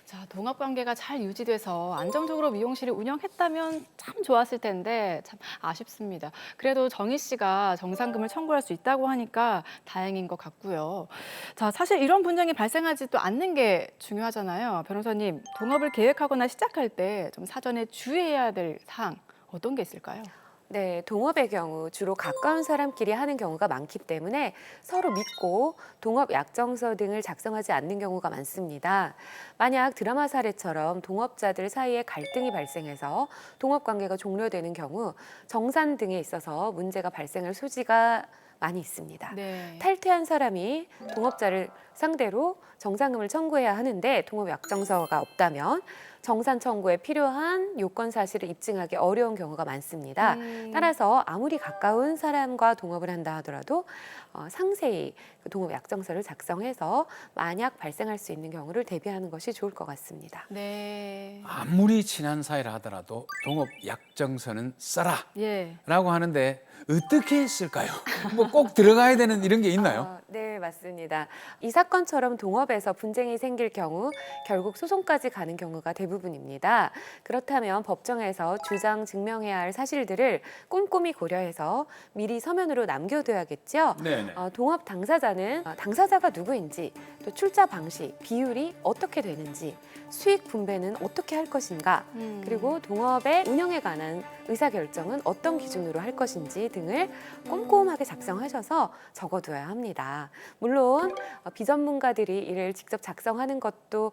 [SPEAKER 1] 자, 동업 관계가 잘 유지돼서 안정적으로 미용실을 운영했다면 참 좋았을 텐데 참 아쉽습니다. 그래도 정희 씨가 정산금을 청구할 수 있다고 하니까 다행인 것 같고요. 자, 사실 이런 분쟁이 발생하지도 않는 게 중요하잖아요. 변호사님, 동업을 계획하거나 시작할 때 좀 사전에 주의해야 될 사항 어떤 게 있을까요?
[SPEAKER 10] 네, 동업의 경우 주로 가까운 사람끼리 하는 경우가 많기 때문에 서로 믿고 동업 약정서 등을 작성하지 않는 경우가 많습니다. 만약 드라마 사례처럼 동업자들 사이에 갈등이 발생해서 동업 관계가 종료되는 경우 정산 등에 있어서 문제가 발생할 소지가 많이 있습니다.
[SPEAKER 1] 네.
[SPEAKER 10] 탈퇴한 사람이 동업자를 상대로 정산금을 청구해야 하는데 동업 약정서가 없다면 정산 청구에 필요한 요건 사실을 입증하기 어려운 경우가 많습니다. 따라서 아무리 가까운 사람과 동업을 한다 하더라도 상세히 그 동업 약정서를 작성해서 만약 발생할 수 있는 경우를 대비하는 것이 좋을 것 같습니다.
[SPEAKER 1] 네.
[SPEAKER 5] 아무리 친한 사이라 하더라도 동업 약정서는 써라
[SPEAKER 1] 예.
[SPEAKER 5] 라고 하는데 어떻게 쓸까요? 뭐 꼭 들어가야 되는 이런 게 있나요?
[SPEAKER 10] 네, 맞습니다. 이 사건처럼 동업에서 분쟁이 생길 경우 결국 소송까지 가는 경우가 대부분입니다. 그렇다면 법정에서 주장 증명해야 할 사실들을 꼼꼼히 고려해서 미리 서면으로 남겨둬야겠죠.
[SPEAKER 5] 네네.
[SPEAKER 10] 동업 당사자는 당사자가 누구인지, 또 출자 방식, 비율이 어떻게 되는지, 수익 분배는 어떻게 할 것인가, 그리고 동업의 운영에 관한 의사결정은 어떤 기준으로 할 것인지 등을 꼼꼼하게 작성하셔서 적어둬야 합니다. 물론 비전문가들이 이를 직접 작성하는 것도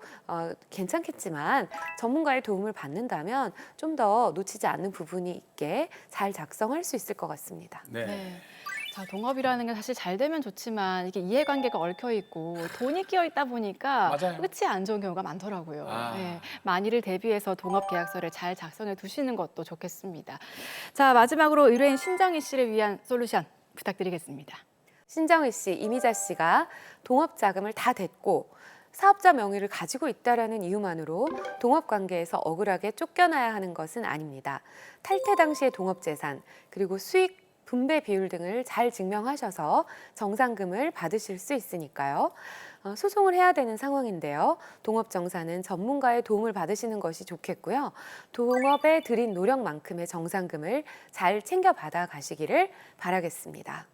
[SPEAKER 10] 괜찮겠지만 전문가의 도움을 받는다면 좀 더 놓치지 않는 부분이 있게 잘 작성할 수 있을 것 같습니다.
[SPEAKER 5] 네.
[SPEAKER 1] 네. 자, 동업이라는 게 사실 잘 되면 좋지만 이게 이해관계가 얽혀 있고 돈이 끼어 있다 보니까
[SPEAKER 5] 맞아요.
[SPEAKER 1] 끝이 안 좋은 경우가 많더라고요.
[SPEAKER 5] 아.
[SPEAKER 1] 네, 만일을 대비해서 동업 계약서를 잘 작성해 두시는 것도 좋겠습니다. 자, 마지막으로 의뢰인 신정희 씨를 위한 솔루션 부탁드리겠습니다.
[SPEAKER 10] 신정희 씨, 이미자 씨가 동업 자금을 다 댔고 사업자 명의를 가지고 있다라는 이유만으로 동업 관계에서 억울하게 쫓겨나야 하는 것은 아닙니다. 탈퇴 당시의 동업 재산 그리고 수익 분배 비율 등을 잘 증명하셔서 정산금을 받으실 수 있으니까요. 소송을 해야 되는 상황인데요. 동업정사는 전문가의 도움을 받으시는 것이 좋겠고요. 동업에 들인 노력만큼의 정산금을 잘 챙겨받아 가시기를 바라겠습니다.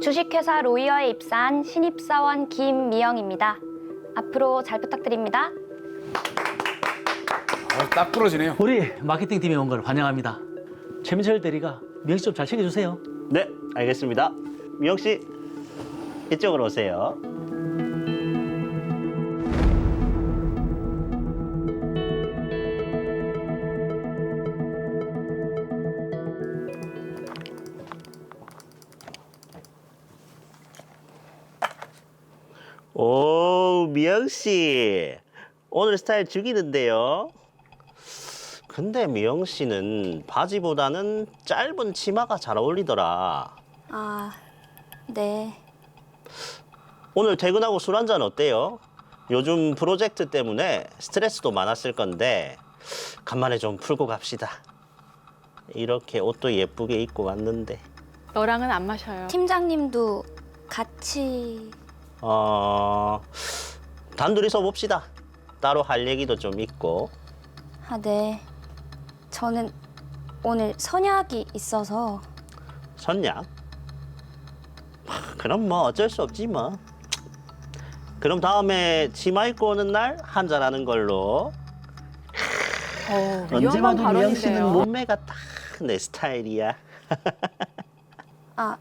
[SPEAKER 11] 주식회사 로이어에 입사한 신입사원 김미영입니다. 앞으로 잘 부탁드립니다.
[SPEAKER 5] 딱 부러지네요.
[SPEAKER 12] 우리 마케팅팀에 온 걸 환영합니다. 최민철 대리가 미영 씨 좀 잘 챙겨주세요.
[SPEAKER 13] 네, 알겠습니다. 미영 씨, 이쪽으로 오세요. 오, 미영 씨, 오늘 스타일 죽이는데요. 근데 미영 씨는 바지보다는 짧은 치마가 잘 어울리더라.
[SPEAKER 11] 아, 네.
[SPEAKER 13] 오늘 퇴근하고 술 한잔 어때요? 요즘 프로젝트 때문에 스트레스도 많았을 건데 간만에 좀 풀고 갑시다. 이렇게 옷도 예쁘게 입고 왔는데.
[SPEAKER 1] 너랑은 안 마셔요.
[SPEAKER 11] 팀장님도 같이...
[SPEAKER 13] 단둘이서 봅시다. 따로 할 얘기도 좀 있고.
[SPEAKER 11] 아, 네. 저는 오늘 선약이 있어서...
[SPEAKER 13] 선약? 그럼 뭐 어쩔 수 없지 뭐. 그럼 다음에 치마 입고 오는 날 한잔하는 걸로. 언제
[SPEAKER 1] 위험한
[SPEAKER 13] 봐도 미영 씨는
[SPEAKER 1] 발언인데요.
[SPEAKER 13] 몸매가 딱 내 스타일이야.
[SPEAKER 11] 아,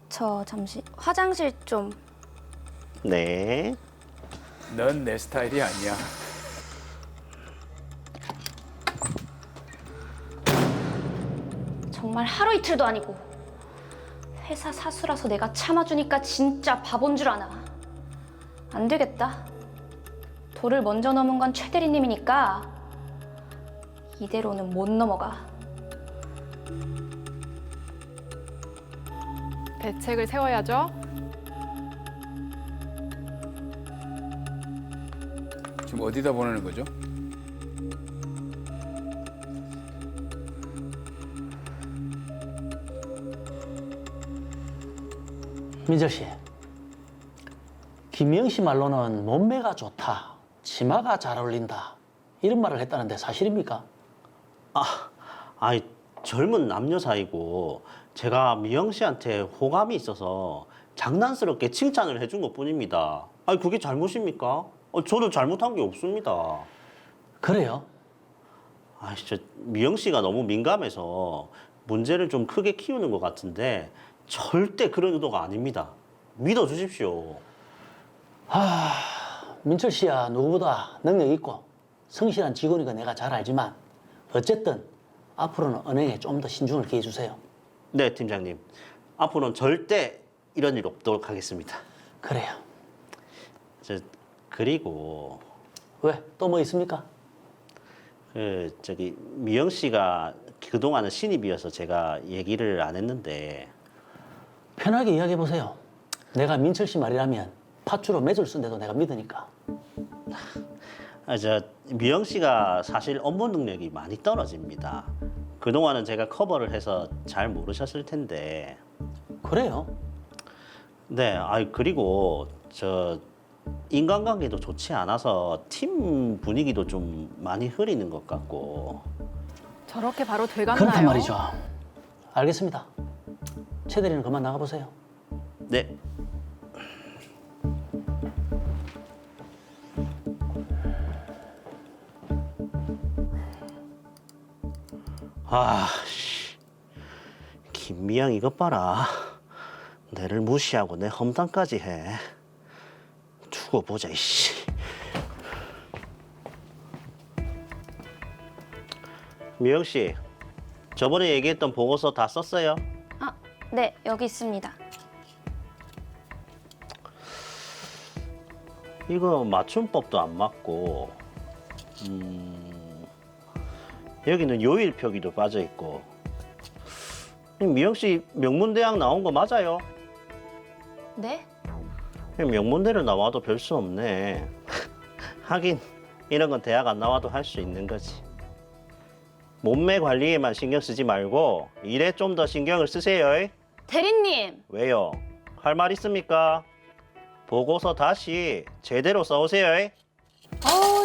[SPEAKER 11] 저 잠시 화장실 좀...
[SPEAKER 13] 네.
[SPEAKER 5] 넌 내 스타일이 아니야.
[SPEAKER 11] 정말 하루 이틀도 아니고 회사 사수라서 내가 참아주니까 진짜 바본 줄 아나. 안 되겠다. 도를 먼저 넘은 건 최 대리님이니까 이대로는 못 넘어가.
[SPEAKER 1] 대책을 세워야죠.
[SPEAKER 5] 지금 어디다 보내는 거죠?
[SPEAKER 12] 민철 씨, 김미영 씨 말로는 몸매가 좋다, 치마가 잘 어울린다 이런 말을 했다는데 사실입니까?
[SPEAKER 13] 아이 젊은 남녀 사이고 제가 미영 씨한테 호감이 있어서 장난스럽게 칭찬을 해준 것뿐입니다. 아니 그게 잘못입니까? 저는 잘못한 게 없습니다.
[SPEAKER 12] 그래요?
[SPEAKER 13] 아, 저 미영 씨가 너무 민감해서 문제를 좀 크게 키우는 것 같은데 절대 그런 의도가 아닙니다. 믿어주십시오.
[SPEAKER 12] 민철 씨야 누구보다 능력 있고 성실한 직원인 거 내가 잘 알지만 어쨌든 앞으로는 은행에 좀 더 신중을 기해 주세요.
[SPEAKER 13] 네, 팀장님. 앞으로는 절대 이런 일 없도록 하겠습니다.
[SPEAKER 12] 그래요.
[SPEAKER 13] 그리고
[SPEAKER 12] 왜? 또 뭐 있습니까?
[SPEAKER 13] 미영 씨가 그동안은 신입이어서 제가 얘기를 안 했는데
[SPEAKER 12] 편하게 이야기해 보세요. 내가 민철 씨 말이라면 팥주로 매줄 쓴데도 내가 믿으니까.
[SPEAKER 13] 미영 씨가 사실 업무 능력이 많이 떨어집니다. 그동안은 제가 커버를 해서 잘 모르셨을 텐데.
[SPEAKER 12] 그래요?
[SPEAKER 13] 네, 그리고 인간관계도 좋지 않아서 팀 분위기도 좀 많이 흐리는 것 같고.
[SPEAKER 1] 저렇게 바로 돼갔나요?
[SPEAKER 12] 그렇단 말이죠. 알겠습니다. 최 대리는 그만 나가보세요.
[SPEAKER 13] 네. 김미양 이것 봐라. 내를 무시하고 내 험담까지 해. 두고 보자, 이씨. 미영 씨, 저번에 얘기했던 보고서 다 썼어요?
[SPEAKER 11] 네, 여기 있습니다.
[SPEAKER 13] 이거 맞춤법도 안 맞고, 여기는 요일 표기도 빠져 있고. 미영 씨 명문대학 나온 거 맞아요?
[SPEAKER 11] 네?
[SPEAKER 13] 명문대를 나와도 별 수 없네. 하긴 이런 건 대학 안 나와도 할 수 있는 거지. 몸매 관리에만 신경 쓰지 말고 일에 좀 더 신경을 쓰세요.
[SPEAKER 11] 대리님!
[SPEAKER 13] 왜요? 할 말 있습니까? 보고서 다시 제대로 써오세요.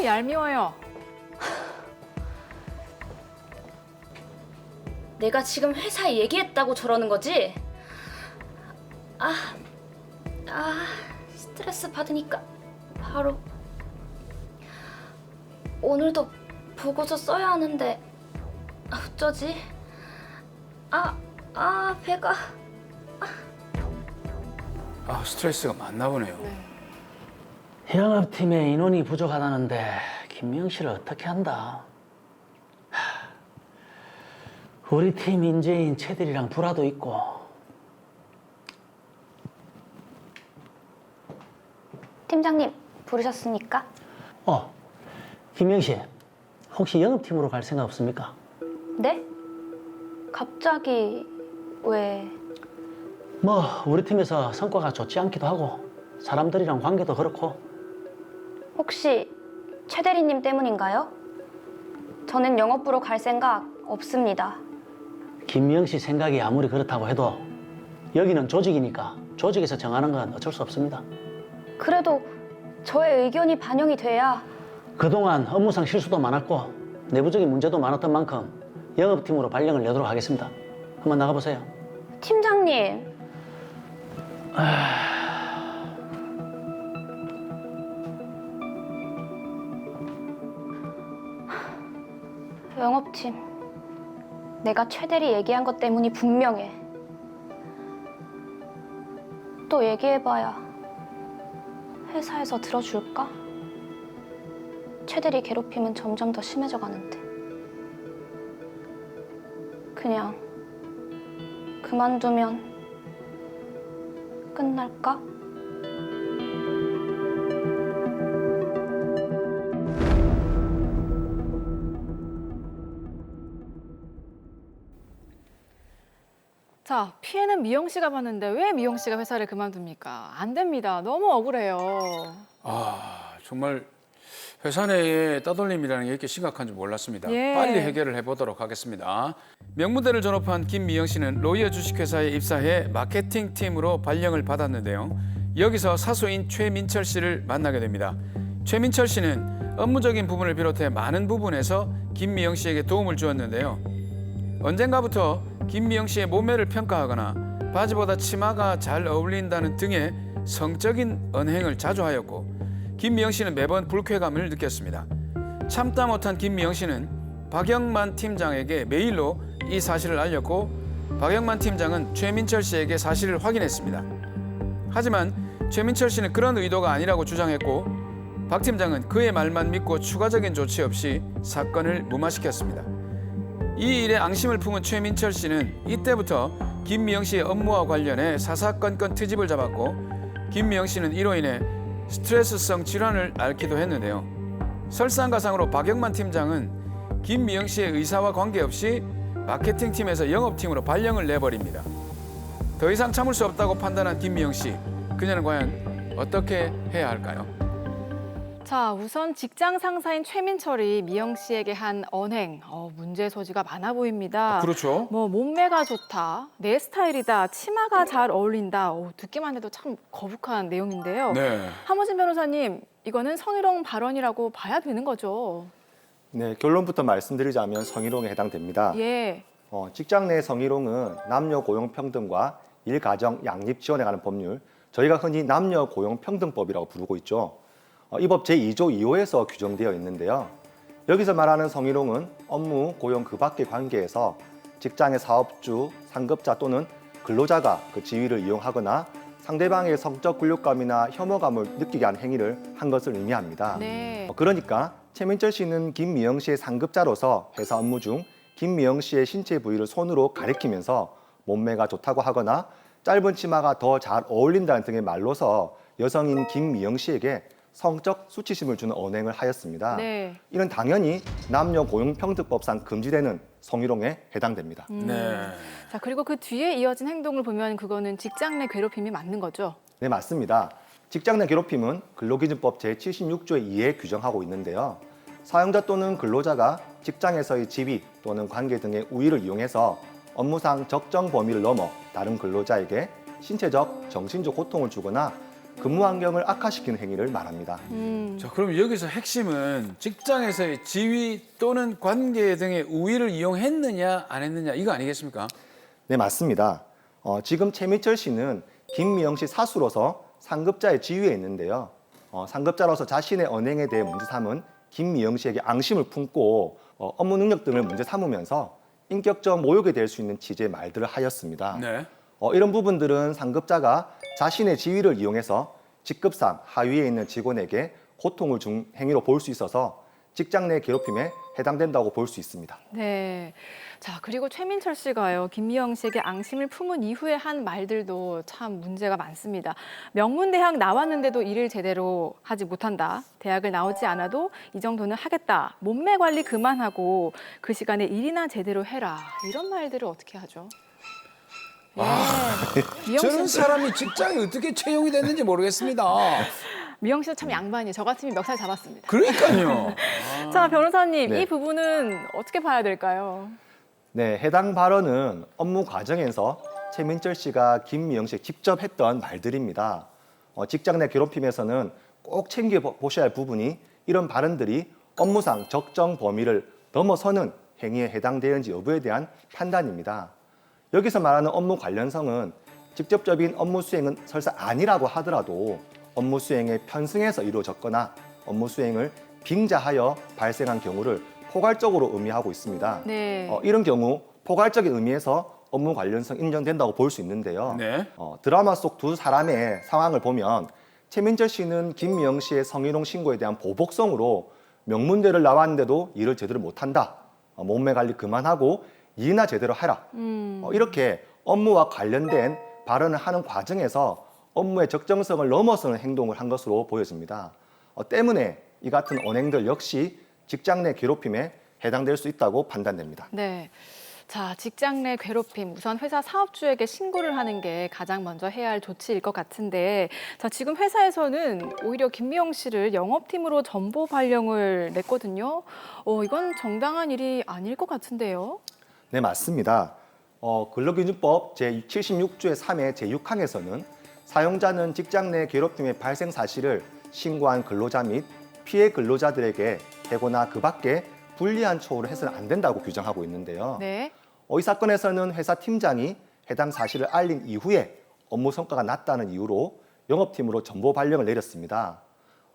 [SPEAKER 1] 얄미워요.
[SPEAKER 11] 내가 지금 회사에 얘기했다고 저러는 거지? 스트레스 받으니까 바로 오늘도 보고서 써야 하는데 어쩌지? 배가
[SPEAKER 5] 스트레스가 많나 보네요.
[SPEAKER 12] 영업팀에 인원이 부족하다는데 김미영 씨를 어떻게 한다? 우리 팀 인재인 채들이랑 불화도 있고.
[SPEAKER 11] 팀장님 부르셨습니까?
[SPEAKER 12] 김미영 씨, 혹시 영업팀으로 갈 생각 없습니까?
[SPEAKER 11] 네? 갑자기 왜?
[SPEAKER 12] 우리 팀에서 성과가 좋지 않기도 하고 사람들이랑 관계도 그렇고.
[SPEAKER 11] 혹시 최 대리님 때문인가요? 저는 영업부로 갈 생각 없습니다.
[SPEAKER 12] 김미영 씨 생각이 아무리 그렇다고 해도 여기는 조직이니까 조직에서 정하는 건 어쩔 수 없습니다.
[SPEAKER 11] 그래도 저의 의견이 반영이 돼야.
[SPEAKER 12] 그동안 업무상 실수도 많았고 내부적인 문제도 많았던 만큼 영업팀으로 발령을 내도록 하겠습니다. 한번 나가보세요.
[SPEAKER 11] 팀장님. 영업팀. 내가 최 대리 얘기한 것 때문이 분명해. 또 얘기해봐야 회사에서 들어줄까? 최대리 괴롭힘은 점점 더 심해져 가는데. 그냥 그만두면 끝날까?
[SPEAKER 1] 자, 피해는 미영 씨가 봤는데 왜 미영 씨가 회사를 그만둡니까? 안 됩니다. 너무 억울해요.
[SPEAKER 5] 정말 회사 내에 따돌림이라는 게 이렇게 심각한 줄 몰랐습니다.
[SPEAKER 1] 예.
[SPEAKER 5] 빨리 해결을 해보도록 하겠습니다. 명문대를 졸업한 김미영 씨는 로이어 주식회사에 입사해 마케팅 팀으로 발령을 받았는데요. 여기서 사수인 최민철 씨를 만나게 됩니다. 최민철 씨는 업무적인 부분을 비롯해 많은 부분에서 김미영 씨에게 도움을 주었는데요. 언젠가부터 김미영 씨의 몸매를 평가하거나 바지보다 치마가 잘 어울린다는 등의 성적인 언행을 자주 하였고 김미영 씨는 매번 불쾌감을 느꼈습니다. 참다 못한 김미영 씨는 박영만 팀장에게 메일로 이 사실을 알렸고 박영만 팀장은 최민철 씨에게 사실을 확인했습니다. 하지만 최민철 씨는 그런 의도가 아니라고 주장했고 박 팀장은 그의 말만 믿고 추가적인 조치 없이 사건을 무마시켰습니다. 이 일에 앙심을 품은 최민철 씨는 이때부터 김미영 씨의 업무와 관련해 사사건건 트집을 잡았고 김미영 씨는 이로 인해 스트레스성 질환을 앓기도 했는데요. 설상가상으로 박영만 팀장은 김미영 씨의 의사와 관계없이 마케팅팀에서 영업팀으로 발령을 내버립니다. 더 이상 참을 수 없다고 판단한 김미영 씨, 그녀는 과연 어떻게 해야 할까요?
[SPEAKER 1] 자, 우선 직장 상사인 최민철이 미영 씨에게 한 언행, 문제 소지가 많아 보입니다.
[SPEAKER 5] 그렇죠.
[SPEAKER 1] 뭐 몸매가 좋다, 내 스타일이다, 치마가 잘 어울린다. 듣기만 해도 참 거북한 내용인데요.
[SPEAKER 5] 네.
[SPEAKER 1] 함호진 변호사님, 이거는 성희롱 발언이라고 봐야 되는 거죠?
[SPEAKER 6] 네, 결론부터 말씀드리자면 성희롱에 해당됩니다.
[SPEAKER 1] 예.
[SPEAKER 6] 직장 내 성희롱은 남녀 고용 평등과 일가정 양립 지원에 관한 법률, 저희가 흔히 남녀 고용 평등법이라고 부르고 있죠. 이 법 제2조 2호에서 규정되어 있는데요. 여기서 말하는 성희롱은 업무, 고용 그 밖의 관계에서 직장의 사업주, 상급자 또는 근로자가 그 지위를 이용하거나 상대방의 성적 굴욕감이나 혐오감을 느끼게 하는 행위를 한 것을 의미합니다.
[SPEAKER 1] 네.
[SPEAKER 6] 그러니까 최민철 씨는 김미영 씨의 상급자로서 회사 업무 중 김미영 씨의 신체 부위를 손으로 가리키면서 몸매가 좋다고 하거나 짧은 치마가 더 잘 어울린다는 등의 말로서 여성인 김미영 씨에게 성적 수치심을 주는 언행을 하였습니다.
[SPEAKER 1] 네.
[SPEAKER 6] 이는 당연히 남녀 고용평등법상 금지되는 성희롱에 해당됩니다.
[SPEAKER 5] 네.
[SPEAKER 1] 자, 그리고 그 뒤에 이어진 행동을 보면 그거는 직장 내 괴롭힘이 맞는 거죠?
[SPEAKER 6] 네, 맞습니다. 직장 내 괴롭힘은 근로기준법 제76조의 2에 규정하고 있는데요. 사용자 또는 근로자가 직장에서의 지위 또는 관계 등의 우위를 이용해서 업무상 적정 범위를 넘어 다른 근로자에게 신체적, 정신적 고통을 주거나 근무 환경을 악화시키는 행위를 말합니다.
[SPEAKER 5] 자, 그럼 여기서 핵심은 직장에서의 지위 또는 관계 등의 우위를 이용했느냐 안 했느냐 이거 아니겠습니까?
[SPEAKER 6] 네, 맞습니다. 지금 최민철 씨는 김미영 씨 사수로서 상급자의 지위에 있는데요. 상급자로서 자신의 언행에 대해 문제 삼은 김미영 씨에게 앙심을 품고 업무 능력 등을 문제 삼으면서 인격적 모욕이 될 수 있는 취지의 말들을 하였습니다.
[SPEAKER 5] 네.
[SPEAKER 6] 이런 부분들은 상급자가 자신의 지위를 이용해서 직급상 하위에 있는 직원에게 고통을 준 행위로 볼 수 있어서 직장 내 괴롭힘에 해당된다고 볼 수 있습니다.
[SPEAKER 1] 네. 자, 그리고 최민철 씨가요, 김미영 씨에게 앙심을 품은 이후에 한 말들도 참 문제가 많습니다. 명문대학 나왔는데도 일을 제대로 하지 못한다. 대학을 나오지 않아도 이 정도는 하겠다. 몸매 관리 그만하고 그 시간에 일이나 제대로 해라. 이런 말들을 어떻게 하죠? 미영
[SPEAKER 5] 저런
[SPEAKER 1] 씨,
[SPEAKER 5] 사람이 직장에 어떻게 채용이 됐는지 모르겠습니다.
[SPEAKER 1] 미영 씨도 참 양반이에요. 저 같으면 멱살 잡았습니다.
[SPEAKER 5] 그러니까요.
[SPEAKER 1] 자, 변호사님,
[SPEAKER 6] 네.
[SPEAKER 1] 이 부분은 어떻게 봐야 될까요?
[SPEAKER 6] 네, 해당 발언은 업무 과정에서 최민철 씨가 김미영 씨에 직접 했던 말들입니다. 직장 내 괴롭힘에서는 꼭 챙겨보셔야 할 부분이 이런 발언들이 업무상 적정 범위를 넘어서는 행위에 해당되는지 여부에 대한 판단입니다. 여기서 말하는 업무 관련성은 직접적인 업무 수행은 설사 아니라고 하더라도 업무 수행에 편승해서 이루어졌거나 업무 수행을 빙자하여 발생한 경우를 포괄적으로 의미하고 있습니다.
[SPEAKER 1] 네.
[SPEAKER 6] 이런 경우 포괄적인 의미에서 업무 관련성 인정된다고 볼 수 있는데요.
[SPEAKER 5] 네.
[SPEAKER 6] 드라마 속 두 사람의 상황을 보면 최민철 씨는 김미영 씨의 성희롱 신고에 대한 보복성으로
[SPEAKER 14] 명문대를 나왔는데도 일을 제대로 못한다. 몸매 관리 그만하고 일이나 제대로 해라. 이렇게 업무와 관련된 발언을 하는 과정에서 업무의 적정성을 넘어서는 행동을 한 것으로 보여집니다. 때문에 이 같은 언행들 역시 직장 내 괴롭힘에 해당될 수 있다고 판단됩니다.
[SPEAKER 1] 네. 자, 직장 내 괴롭힘, 우선 회사 사업주에게 신고를 하는 게 가장 먼저 해야 할 조치일 것 같은데, 자, 지금 회사에서는 오히려 김미영 씨를 영업팀으로 전보 발령을 냈거든요. 이건 정당한 일이 아닐 것 같은데요.
[SPEAKER 14] 네, 맞습니다. 근로기준법 제76조의 3의 제6항에서는 사용자는 직장 내 괴롭힘의 발생 사실을 신고한 근로자 및 피해 근로자들에게 해거나 그 밖에 불리한 처우를 해서는 안 된다고 규정하고 있는데요.
[SPEAKER 1] 네.
[SPEAKER 14] 이 사건에서는 회사 팀장이 해당 사실을 알린 이후에 업무 성과가 낮다는 이유로 영업팀으로 전보 발령을 내렸습니다.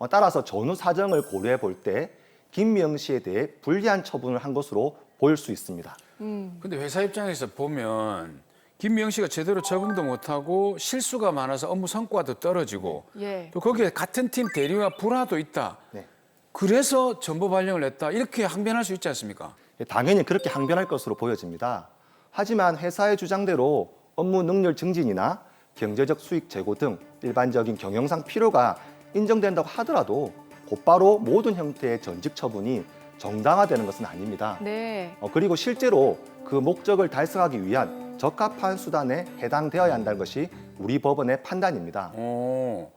[SPEAKER 14] 따라서 전후 사정을 고려해 볼 때 김미영 씨에 대해 불리한 처분을 한 것으로 보일 수 있습니다.
[SPEAKER 5] 근데 회사 입장에서 보면 김미영 씨가 제대로 적응도 못하고 실수가 많아서 업무 성과도 떨어지고
[SPEAKER 1] 예.
[SPEAKER 5] 또 거기에 같은 팀 대리와 불화도 있다.
[SPEAKER 14] 네.
[SPEAKER 5] 그래서 전보 발령을 냈다. 이렇게 항변할 수 있지 않습니까?
[SPEAKER 14] 당연히 그렇게 항변할 것으로 보여집니다. 하지만 회사의 주장대로 업무 능력 증진이나 경제적 수익 제고 등 일반적인 경영상 필요가 인정된다고 하더라도 곧바로 모든 형태의 전직 처분이 정당화되는 것은 아닙니다.
[SPEAKER 1] 네.
[SPEAKER 14] 그리고 실제로 그 목적을 달성하기 위한 적합한 수단에 해당되어야 한다는 것이 우리 법원의 판단입니다.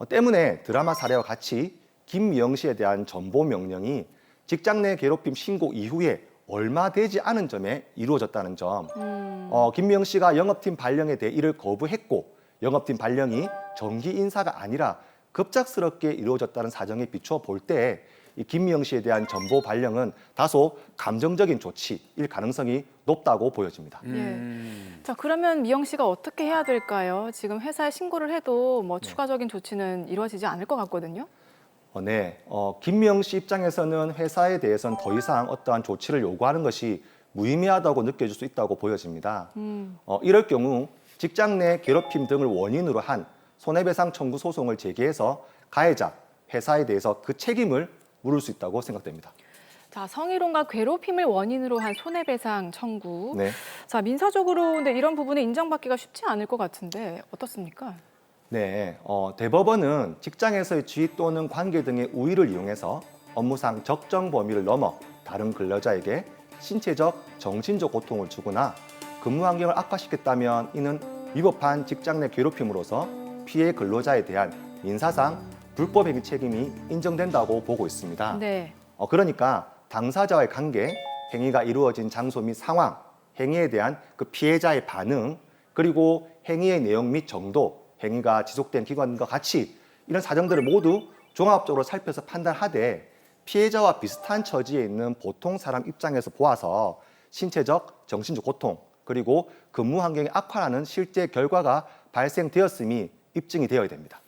[SPEAKER 14] 때문에 드라마 사례와 같이 김미영 씨에 대한 전보 명령이 직장 내 괴롭힘 신고 이후에 얼마 되지 않은 점에 이루어졌다는 점, 김미영 씨가 영업팀 발령에 대해 이를 거부했고 영업팀 발령이 정기 인사가 아니라 급작스럽게 이루어졌다는 사정에 비추어 볼 때 이 김미영 씨에 대한 전보 발령은 다소 감정적인 조치일 가능성이 높다고 보여집니다.
[SPEAKER 1] 자, 그러면 미영 씨가 어떻게 해야 될까요? 지금 회사에 신고를 해도 추가적인 조치는 이루어지지 않을 것 같거든요.
[SPEAKER 14] 네, 김미영 씨 입장에서는 회사에 대해서는 더 이상 어떠한 조치를 요구하는 것이 무의미하다고 느껴질 수 있다고 보여집니다. 이럴 경우 직장 내 괴롭힘 등을 원인으로 한 손해배상 청구 소송을 제기해서 가해자, 회사에 대해서 그 책임을 물을 수 있다고 생각됩니다.
[SPEAKER 1] 자, 성희롱과 괴롭힘을 원인으로 한 손해배상 청구.
[SPEAKER 14] 네.
[SPEAKER 1] 자, 민사적으로 근데 이런 부분을 인정받기가 쉽지 않을 것 같은데 어떻습니까?
[SPEAKER 14] 네, 대법원은 직장에서의 지위 또는 관계 등의 우위를 이용해서 업무상 적정 범위를 넘어 다른 근로자에게 신체적, 정신적 고통을 주거나 근무 환경을 악화시켰다면 이는 위법한 직장 내 괴롭힘으로서 피해 근로자에 대한 민사상 불법 행위 책임이 인정된다고 보고 있습니다.
[SPEAKER 1] 네.
[SPEAKER 14] 그러니까 당사자와의 관계, 행위가 이루어진 장소 및 상황, 행위에 대한 그 피해자의 반응, 그리고 행위의 내용 및 정도, 행위가 지속된 기간과 같이 이런 사정들을 모두 종합적으로 살펴서 판단하되 피해자와 비슷한 처지에 있는 보통 사람 입장에서 보아서 신체적, 정신적 고통, 그리고 근무 환경이 악화하는 실제 결과가 발생되었음이 입증이 되어야 됩니다.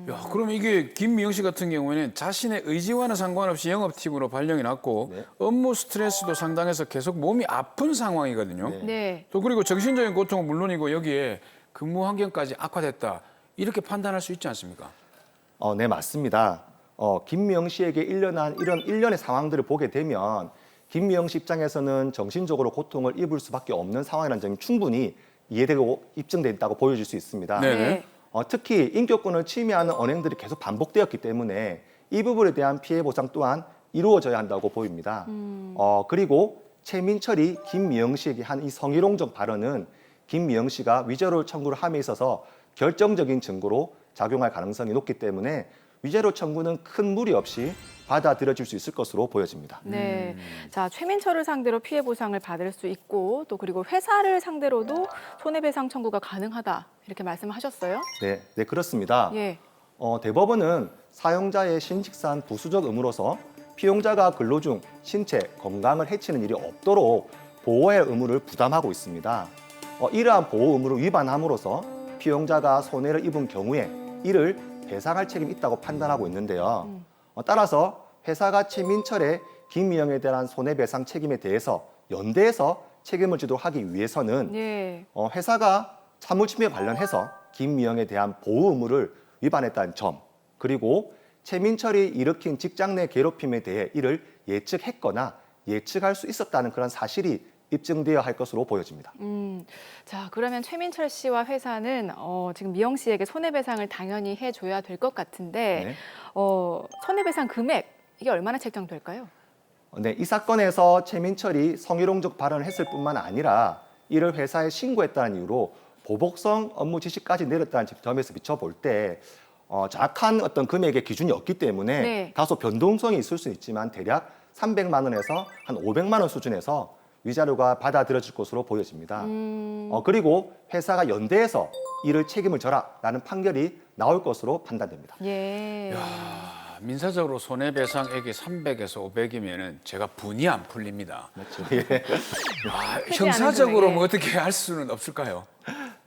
[SPEAKER 5] 야, 그럼 이게 김미영 씨 같은 경우에는 자신의 의지와는 상관없이 영업팀으로 발령이 났고
[SPEAKER 14] 네.
[SPEAKER 5] 업무 스트레스도 상당해서 계속 몸이 아픈 상황이거든요.
[SPEAKER 14] 네.
[SPEAKER 1] 네.
[SPEAKER 5] 또 그리고 정신적인 고통은 물론이고 여기에 근무 환경까지 악화됐다. 이렇게 판단할 수 있지 않습니까?
[SPEAKER 14] 네, 맞습니다. 김미영 씨에게 일어난 이런 일련의 상황들을 보게 되면 김미영 씨 입장에서는 정신적으로 고통을 입을 수밖에 없는 상황이라는 점이 충분히 이해되고 입증됐다고 보여질 수 있습니다.
[SPEAKER 5] 네.
[SPEAKER 14] 특히 인격권을 침해하는 언행들이 계속 반복되었기 때문에 이 부분에 대한 피해 보상 또한 이루어져야 한다고 보입니다. 그리고 최민철이 김미영 씨에게 한 이 성희롱적 발언은 김미영 씨가 위자료 청구를 함에 있어서 결정적인 증거로 작용할 가능성이 높기 때문에 위자료 청구는 큰 무리 없이 받아들여질 수 있을 것으로 보여집니다.
[SPEAKER 1] 네. 자, 최민철을 상대로 피해 보상을 받을 수 있고 또 그리고 회사를 상대로도 손해배상 청구가 가능하다. 이렇게 말씀하셨어요?
[SPEAKER 14] 네, 그렇습니다.
[SPEAKER 1] 예.
[SPEAKER 14] 대법원은 사용자의 신식산 부수적 의무로서 피용자가 근로 중 신체, 건강을 해치는 일이 없도록 보호의 의무를 부담하고 있습니다. 이러한 보호 의무를 위반함으로써 피용자가 손해를 입은 경우에 이를 배상할 책임이 있다고 판단하고 있는데요. 따라서 회사가 최민철의 김미영에 대한 손해배상 책임에 대해서 연대해서 책임을 지도록 하기 위해서는
[SPEAKER 1] 예.
[SPEAKER 14] 회사가 사물침해 관련해서 김미영에 대한 보호 의무를 위반했다는 점, 그리고 최민철이 일으킨 직장 내 괴롭힘에 대해 이를 예측했거나 예측할 수 있었다는 그런 사실이 입증되어야 할 것으로 보여집니다.
[SPEAKER 1] 자, 그러면 최민철 씨와 회사는 지금 미영 씨에게 손해배상을 당연히 해줘야 될 것 같은데
[SPEAKER 14] 네.
[SPEAKER 1] 손해배상 금액 이게 얼마나 책정될까요?
[SPEAKER 14] 네, 이 사건에서 최민철이 성희롱적 발언을 했을 뿐만 아니라 이를 회사에 신고했다는 이유로 보복성 업무 지시까지 내렸다는 점에서 비춰볼 때 정확한 어떤 금액의 기준이 없기 때문에
[SPEAKER 1] 네.
[SPEAKER 14] 다소 변동성이 있을 수는 있지만 대략 300만 원에서 한 500만 원 수준에서 위자료가 받아들여질 것으로 보여집니다. 그리고 회사가 연대해서 이를 책임을 져라라는 판결이 나올 것으로 판단됩니다.
[SPEAKER 1] 예.
[SPEAKER 5] 민사적으로 손해배상액이 300에서 500이면은 제가 분이 안 풀립니다.
[SPEAKER 14] 그렇죠. 예.
[SPEAKER 5] 형사적으로 뭐 어떻게 할 수는 없을까요?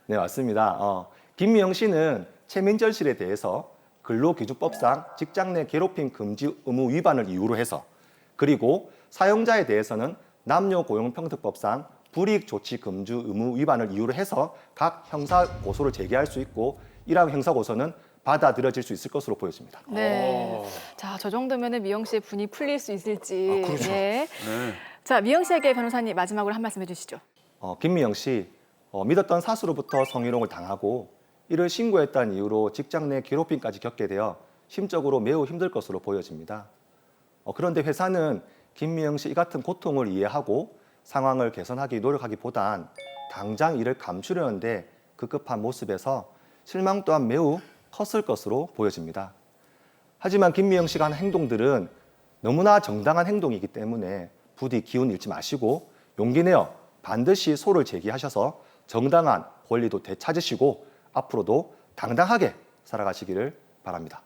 [SPEAKER 14] 네, 맞습니다. 김미영 씨는 최민철 씨에 대해서 근로기준법상 직장 내 괴롭힘 금지 의무 위반을 이유로 해서 그리고 사용자에 대해서는 남녀고용평등법상 불이익 조치 금지 의무 위반을 이유로 해서 각 형사 고소를 제기할 수 있고 이러한 형사 고소는 받아들여질 수 있을 것으로 보여집니다.
[SPEAKER 1] 네. 자, 저 정도면은 미영 씨의 분이 풀릴 수 있을지.
[SPEAKER 5] 그렇죠.
[SPEAKER 1] 예.
[SPEAKER 5] 네.
[SPEAKER 1] 자, 미영 씨에게 변호사님 마지막으로 한 말씀 해주시죠.
[SPEAKER 14] 김미영 씨, 믿었던 사수로부터 성희롱을 당하고 이를 신고했다는 이유로 직장 내 괴롭힘까지 겪게 되어 심적으로 매우 힘들 것으로 보여집니다. 그런데 회사는 김미영 씨 이 같은 고통을 이해하고 상황을 개선하기 노력하기보단 당장 이를 감추려는데 급급한 모습에서 실망 또한 매우 컸을 것으로 보여집니다. 하지만 김미영 씨가 하는 행동들은 너무나 정당한 행동이기 때문에 부디 기운 잃지 마시고 용기 내어 반드시 소를 제기하셔서 정당한 권리도 되찾으시고 앞으로도 당당하게 살아가시기를 바랍니다.